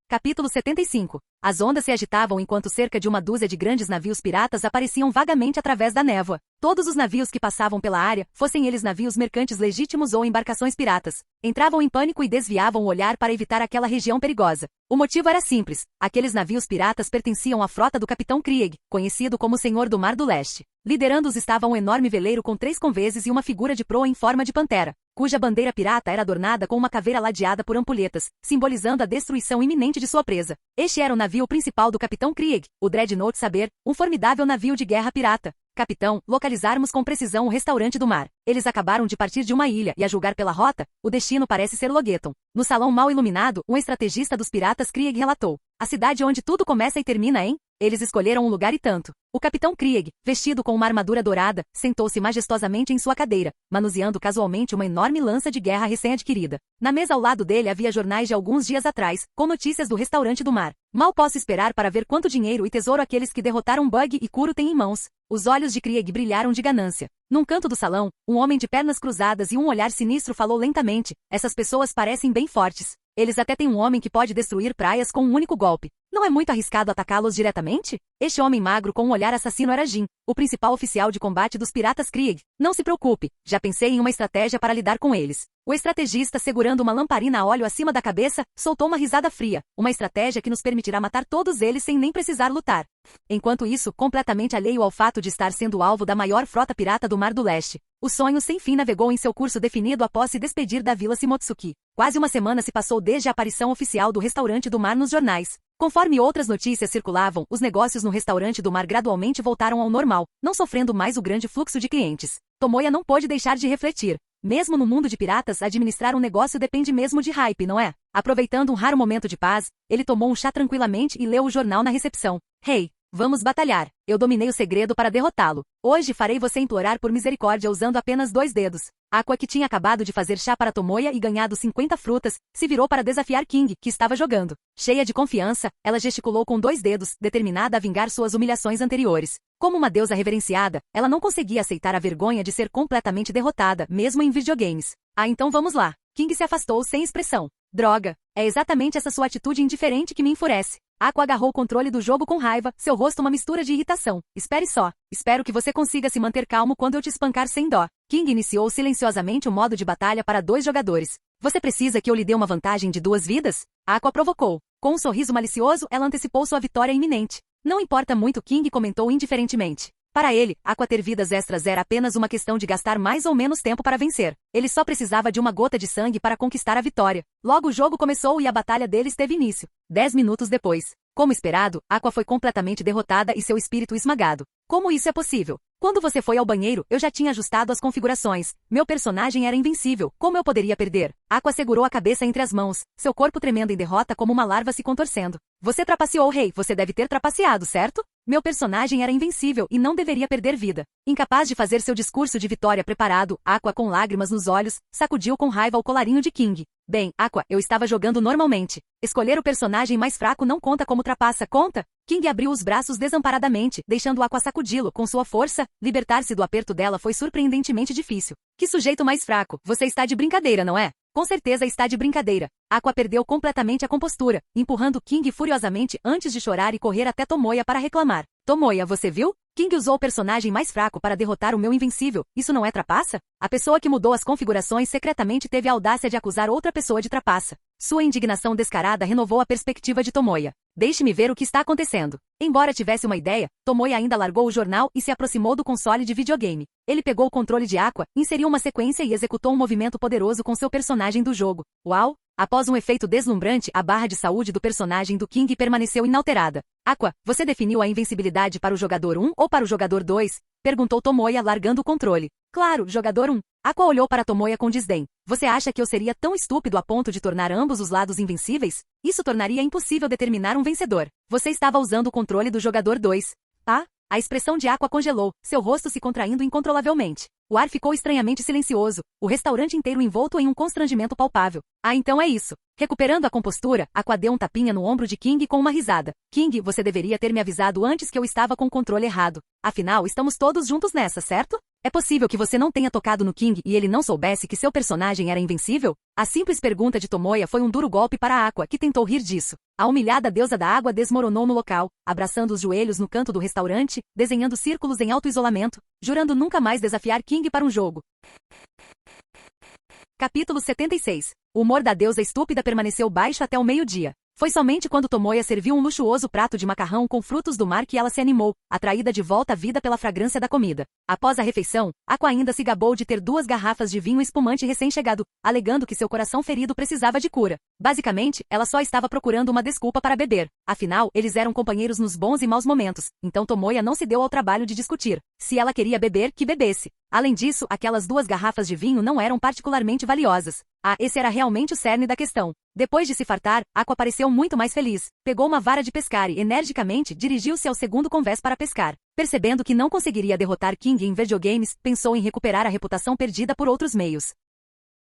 Capítulo 75. As ondas se agitavam enquanto cerca de uma dúzia de grandes navios piratas apareciam vagamente através da névoa. Todos os navios que passavam pela área, fossem eles navios mercantes legítimos ou embarcações piratas, entravam em pânico e desviavam o olhar para evitar aquela região perigosa. O motivo era simples. Aqueles navios piratas pertenciam à frota do Capitão Krieg, conhecido como Senhor do Mar do Leste. Liderando-os estava um enorme veleiro com 3 conveses e uma figura de proa em forma de pantera, cuja bandeira pirata era adornada com uma caveira ladeada por ampulhetas, simbolizando a destruição iminente de sua presa. Este era o navio principal do Capitão Krieg, o Dreadnought Saber, um formidável navio de guerra pirata. Capitão, localizarmos com precisão o restaurante do mar. Eles acabaram de partir de uma ilha e, a julgar pela rota, o destino parece ser Logeton. No salão mal iluminado, um estrategista dos piratas Krieg relatou. A cidade onde tudo começa e termina, hein? Eles escolheram um lugar e tanto. O capitão Krieg, vestido com uma armadura dourada, sentou-se majestosamente em sua cadeira, manuseando casualmente uma enorme lança de guerra recém-adquirida. Na mesa ao lado dele havia jornais de alguns dias atrás, com notícias do restaurante do mar. Mal posso esperar para ver quanto dinheiro e tesouro aqueles que derrotaram Bug e Kuro têm em mãos. Os olhos de Krieg brilharam de ganância. Num canto do salão, um homem de pernas cruzadas e um olhar sinistro falou lentamente: essas pessoas parecem bem fortes. Eles até têm um homem que pode destruir praias com um único golpe. Não é muito arriscado atacá-los diretamente? Este homem magro com um olhar assassino era Jin, o principal oficial de combate dos piratas Krieg. Não se preocupe, já pensei em uma estratégia para lidar com eles. O estrategista, segurando uma lamparina a óleo acima da cabeça, soltou uma risada fria. Uma estratégia que nos permitirá matar todos eles sem nem precisar lutar. Enquanto isso, completamente alheio ao fato de estar sendo alvo da maior frota pirata do Mar do Leste, o sonho sem fim navegou em seu curso definido após se despedir da Vila Shimotsuki. Quase uma semana se passou desde a aparição oficial do restaurante do mar nos jornais. Conforme outras notícias circulavam, os negócios no restaurante do mar gradualmente voltaram ao normal, não sofrendo mais o grande fluxo de clientes. Tomoya não pôde deixar de refletir. Mesmo no mundo de piratas, administrar um negócio depende mesmo de hype, não é? Aproveitando um raro momento de paz, ele tomou um chá tranquilamente e leu o jornal na recepção. Hey, vamos batalhar. Eu dominei o segredo para derrotá-lo. Hoje farei você implorar por misericórdia usando apenas 2 dedos. Aqua, que tinha acabado de fazer chá para Tomoya e ganhado 50 frutas, se virou para desafiar King, que estava jogando. Cheia de confiança, ela gesticulou com 2 dedos, determinada a vingar suas humilhações anteriores. Como uma deusa reverenciada, ela não conseguia aceitar a vergonha de ser completamente derrotada, mesmo em videogames. Ah, então vamos lá. King se afastou sem expressão. Droga, é exatamente essa sua atitude indiferente que me enfurece. Aqua agarrou o controle do jogo com raiva, seu rosto uma mistura de irritação. Espere só. Espero que você consiga se manter calmo quando eu te espancar sem dó. King iniciou silenciosamente o modo de batalha para 2 jogadores. Você precisa que eu lhe dê uma vantagem de 2 vidas? Aqua provocou. Com um sorriso malicioso, ela antecipou sua vitória iminente. Não importa muito, King comentou indiferentemente. Para ele, Aqua ter vidas extras era apenas uma questão de gastar mais ou menos tempo para vencer. Ele só precisava de uma gota de sangue para conquistar a vitória. Logo o jogo começou e a batalha deles teve início. 10 minutos depois. Como esperado, Aqua foi completamente derrotada e seu espírito esmagado. Como isso é possível? Quando você foi ao banheiro, eu já tinha ajustado as configurações. Meu personagem era invencível. Como eu poderia perder? Aqua segurou a cabeça entre as mãos, seu corpo tremendo em derrota como uma larva se contorcendo. Você trapaceou, rei. Você deve ter trapaceado, certo? Meu personagem era invencível e não deveria perder vida. Incapaz de fazer seu discurso de vitória preparado, Aqua, com lágrimas nos olhos, sacudiu com raiva o colarinho de King. Bem, Aqua, eu estava jogando normalmente. Escolher o personagem mais fraco não conta como trapaça, conta? King abriu os braços desamparadamente, deixando Aqua sacudi-lo com sua força. Libertar-se do aperto dela foi surpreendentemente difícil. Que sujeito mais fraco. Você está de brincadeira, não é? Com certeza está de brincadeira. Aqua perdeu completamente a compostura, empurrando King furiosamente antes de chorar e correr até Tomoya para reclamar. Tomoya, você viu? King usou o personagem mais fraco para derrotar o meu invencível. Isso não é trapaça? A pessoa que mudou as configurações secretamente teve a audácia de acusar outra pessoa de trapaça. Sua indignação descarada renovou a perspectiva de Tomoya. Deixe-me ver o que está acontecendo. Embora tivesse uma ideia, Tomoya ainda largou o jornal e se aproximou do console de videogame. Ele pegou o controle de Aqua, inseriu uma sequência e executou um movimento poderoso com seu personagem do jogo. Uau! Após um efeito deslumbrante, a barra de saúde do personagem do King permaneceu inalterada. Aqua, você definiu a invencibilidade para o jogador 1 ou para o jogador 2? Perguntou Tomoya largando o controle. Claro, jogador 1. Aqua olhou para Tomoya com desdém. Você acha que eu seria tão estúpido a ponto de tornar ambos os lados invencíveis? Isso tornaria impossível determinar um vencedor. Você estava usando o controle do jogador 2. Ah? A expressão de Aqua congelou, seu rosto se contraindo incontrolavelmente. O ar ficou estranhamente silencioso, o restaurante inteiro envolto em um constrangimento palpável. Ah, então é isso. Recuperando a compostura, Aqua deu um tapinha no ombro de King com uma risada. King, você deveria ter me avisado antes que eu estava com o controle errado. Afinal, estamos todos juntos nessa, certo? É possível que você não tenha tocado no King e ele não soubesse que seu personagem era invencível? A simples pergunta de Tomoya foi um duro golpe para Aqua, que tentou rir disso. A humilhada deusa da água desmoronou no local, abraçando os joelhos no canto do restaurante, desenhando círculos em alto isolamento, jurando nunca mais desafiar King para um jogo. Capítulo 76. O humor da deusa estúpida permaneceu baixo até o meio-dia. Foi somente quando Tomoya serviu um luxuoso prato de macarrão com frutos do mar que ela se animou, atraída de volta à vida pela fragrância da comida. Após a refeição, Aqua ainda se gabou de ter 2 garrafas de vinho espumante recém-chegado, alegando que seu coração ferido precisava de cura. Basicamente, ela só estava procurando uma desculpa para beber. Afinal, eles eram companheiros nos bons e maus momentos, então Tomoya não se deu ao trabalho de discutir. Se ela queria beber, que bebesse. Além disso, aquelas 2 garrafas de vinho não eram particularmente valiosas. Ah, esse era realmente o cerne da questão. Depois de se fartar, Aqua pareceu muito mais feliz. Pegou uma vara de pescar e, energicamente, dirigiu-se ao segundo convés para pescar. Percebendo que não conseguiria derrotar King em videogames, pensou em recuperar a reputação perdida por outros meios.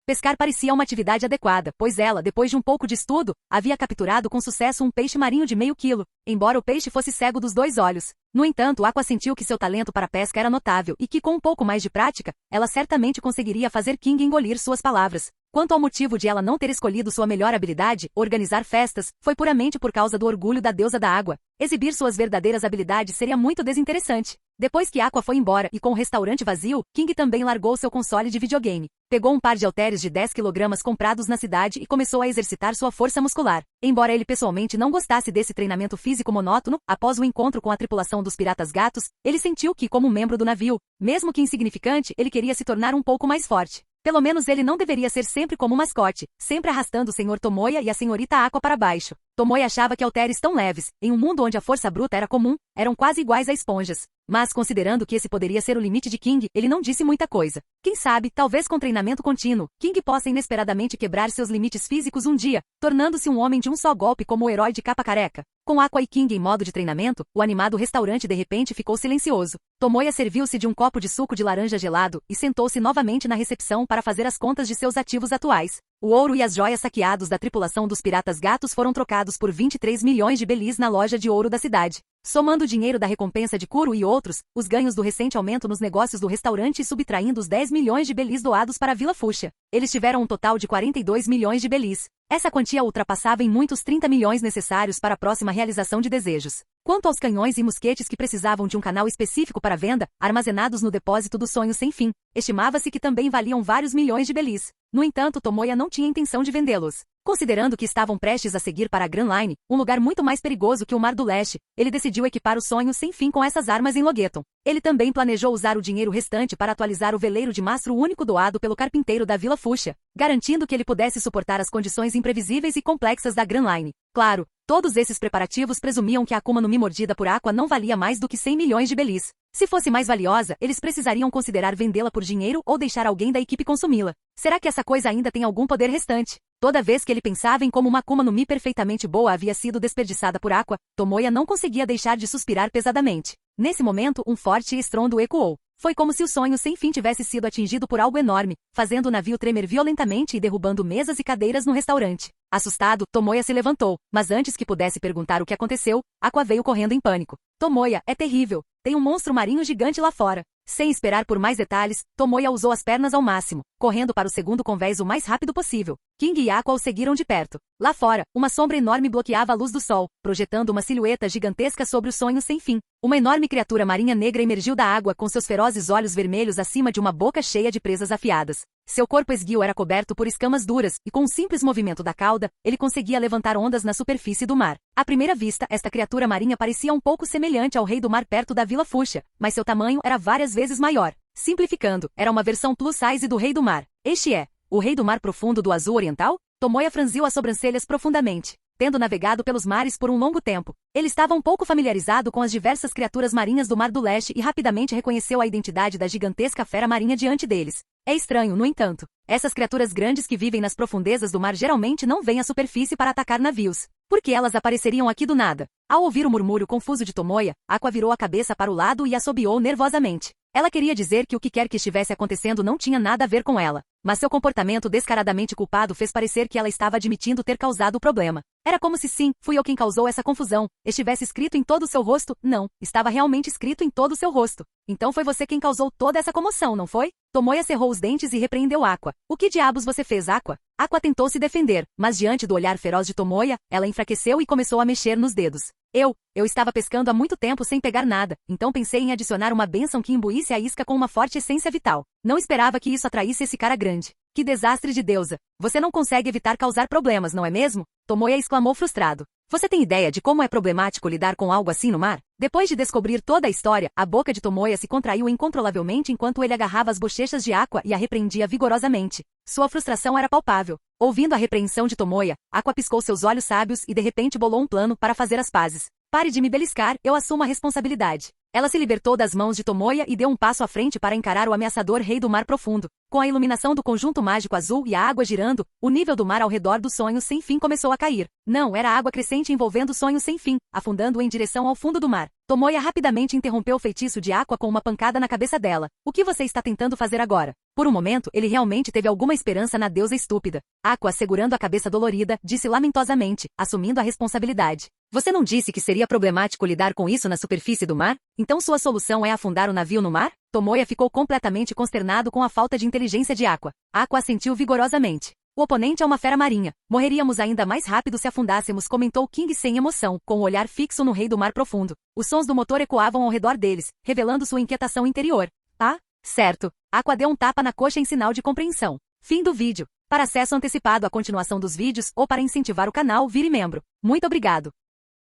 Pescar parecia uma atividade adequada, pois ela, depois de um pouco de estudo, havia capturado com sucesso um peixe marinho de meio quilo, embora o peixe fosse cego dos 2 olhos. No entanto, Aqua sentiu que seu talento para pesca era notável e que, com um pouco mais de prática, ela certamente conseguiria fazer King engolir suas palavras. Quanto ao motivo de ela não ter escolhido sua melhor habilidade, organizar festas, foi puramente por causa do orgulho da deusa da água. Exibir suas verdadeiras habilidades seria muito desinteressante. Depois que Aqua foi embora e com o restaurante vazio, King também largou seu console de videogame. Pegou um par de halteres de 10 kg comprados na cidade e começou a exercitar sua força muscular. Embora ele pessoalmente não gostasse desse treinamento físico monótono, após o encontro com a tripulação dos Piratas Gatos, ele sentiu que, como membro do navio, mesmo que insignificante, ele queria se tornar um pouco mais forte. Pelo menos ele não deveria ser sempre como mascote, sempre arrastando o Sr. Tomoya e a Senhorita Aqua para baixo. Tomoya achava que halteres tão leves, em um mundo onde a força bruta era comum, eram quase iguais a esponjas. Mas, considerando que esse poderia ser o limite de King, ele não disse muita coisa. Quem sabe, talvez com treinamento contínuo, King possa inesperadamente quebrar seus limites físicos um dia, tornando-se um homem de um só golpe como o herói de capa careca. Com Aqua e King em modo de treinamento, o animado restaurante de repente ficou silencioso. Tomoya serviu-se de um copo de suco de laranja gelado e sentou-se novamente na recepção para fazer as contas de seus ativos atuais. O ouro e as joias saqueados da tripulação dos Piratas Gatos foram trocados por 23 milhões de belis na loja de ouro da cidade. Somando o dinheiro da recompensa de Kuro e outros, os ganhos do recente aumento nos negócios do restaurante e subtraindo os 10 milhões de belis doados para a Vila Fúcsia, eles tiveram um total de 42 milhões de belis. Essa quantia ultrapassava em muitos 30 milhões necessários para a próxima realização de desejos. Quanto aos canhões e mosquetes que precisavam de um canal específico para venda, armazenados no depósito do sonho sem fim, estimava-se que também valiam vários milhões de belis. No entanto, Tomoya não tinha intenção de vendê-los. Considerando que estavam prestes a seguir para a Grand Line, um lugar muito mais perigoso que o Mar do Leste, ele decidiu equipar o sonho sem fim com essas armas em Logueton. Ele também planejou usar o dinheiro restante para atualizar o veleiro de mastro único doado pelo carpinteiro da Vila Fúcsia, garantindo que ele pudesse suportar as condições imprevisíveis e complexas da Grand Line. Claro, todos esses preparativos presumiam que a Akuma no Mi mordida por Aqua não valia mais do que 100 milhões de belis. Se fosse mais valiosa, eles precisariam considerar vendê-la por dinheiro ou deixar alguém da equipe consumi-la. Será que essa coisa ainda tem algum poder restante? Toda vez que ele pensava em como uma Akuma no Mi perfeitamente boa havia sido desperdiçada por Aqua, Tomoya não conseguia deixar de suspirar pesadamente. Nesse momento, um forte estrondo ecoou. Foi como se o sonho sem fim tivesse sido atingido por algo enorme, fazendo o navio tremer violentamente e derrubando mesas e cadeiras no restaurante. Assustado, Tomoya se levantou, mas antes que pudesse perguntar o que aconteceu, Aqua veio correndo em pânico. Tomoya, é terrível. Tem um monstro marinho gigante lá fora. Sem esperar por mais detalhes, Tomoya usou as pernas ao máximo, correndo para o segundo convés o mais rápido possível. King e Aqua o seguiram de perto. Lá fora, uma sombra enorme bloqueava a luz do sol, projetando uma silhueta gigantesca sobre o sonho sem fim. Uma enorme criatura marinha negra emergiu da água com seus ferozes olhos vermelhos acima de uma boca cheia de presas afiadas. Seu corpo esguio era coberto por escamas duras, e com um simples movimento da cauda, ele conseguia levantar ondas na superfície do mar. À primeira vista, esta criatura marinha parecia um pouco semelhante ao Rei do Mar perto da Vila Fúcsia, mas seu tamanho era várias vezes maior. Simplificando, era uma versão plus size do Rei do Mar. Este é o Rei do Mar profundo do azul oriental? Tomoya franziu as sobrancelhas profundamente. Tendo navegado pelos mares por um longo tempo, ele estava um pouco familiarizado com as diversas criaturas marinhas do Mar do Leste e rapidamente reconheceu a identidade da gigantesca fera marinha diante deles. É estranho, no entanto. Essas criaturas grandes que vivem nas profundezas do mar geralmente não vêm à superfície para atacar navios. Por que elas apareceriam aqui do nada? Ao ouvir o murmúrio confuso de Tomoya, Aqua virou a cabeça para o lado e assobiou nervosamente. Ela queria dizer que o que quer que estivesse acontecendo não tinha nada a ver com ela, mas seu comportamento descaradamente culpado fez parecer que ela estava admitindo ter causado o problema. Era como se sim, fui eu quem causou essa confusão, estivesse escrito em todo o seu rosto. Não, estava realmente escrito em todo o seu rosto. Então foi você quem causou toda essa comoção, não foi? Tomoya cerrou os dentes e repreendeu Aqua. O que diabos você fez, Aqua? Aqua tentou se defender, mas diante do olhar feroz de Tomoya, ela enfraqueceu e começou a mexer nos dedos. Eu estava pescando há muito tempo sem pegar nada, então pensei em adicionar uma bênção que imbuísse a isca com uma forte essência vital. Não esperava que isso atraísse esse cara grande. Que desastre de deusa! Você não consegue evitar causar problemas, não é mesmo? Tomoya exclamou frustrado. Você tem ideia de como é problemático lidar com algo assim no mar? Depois de descobrir toda a história, a boca de Tomoya se contraiu incontrolavelmente enquanto ele agarrava as bochechas de Aqua e a repreendia vigorosamente. Sua frustração era palpável. Ouvindo a repreensão de Tomoya, Aqua piscou seus olhos sábios e de repente bolou um plano para fazer as pazes. Pare de me beliscar, eu assumo a responsabilidade. Ela se libertou das mãos de Tomoya e deu um passo à frente para encarar o ameaçador Rei do Mar Profundo. Com a iluminação do conjunto mágico azul e a água girando, o nível do mar ao redor do sonho sem fim começou a cair. Não, era água crescente envolvendo o sonho sem fim, afundando-o em direção ao fundo do mar. Tomoya rapidamente interrompeu o feitiço de Aqua com uma pancada na cabeça dela. O que você está tentando fazer agora? Por um momento, ele realmente teve alguma esperança na deusa estúpida. Aqua, segurando a cabeça dolorida, disse lamentosamente, assumindo a responsabilidade. Você não disse que seria problemático lidar com isso na superfície do mar? Então sua solução é afundar o navio no mar? Tomoya ficou completamente consternado com a falta de inteligência de Aqua. Aqua assentiu vigorosamente. O oponente é uma fera marinha. Morreríamos ainda mais rápido se afundássemos, comentou King sem emoção, com o olhar fixo no rei do mar profundo. Os sons do motor ecoavam ao redor deles, revelando sua inquietação interior. Ah, certo. Aqua deu um tapa na coxa em sinal de compreensão. Fim do vídeo. Para acesso antecipado à continuação dos vídeos ou para incentivar o canal, vire membro. Muito obrigado.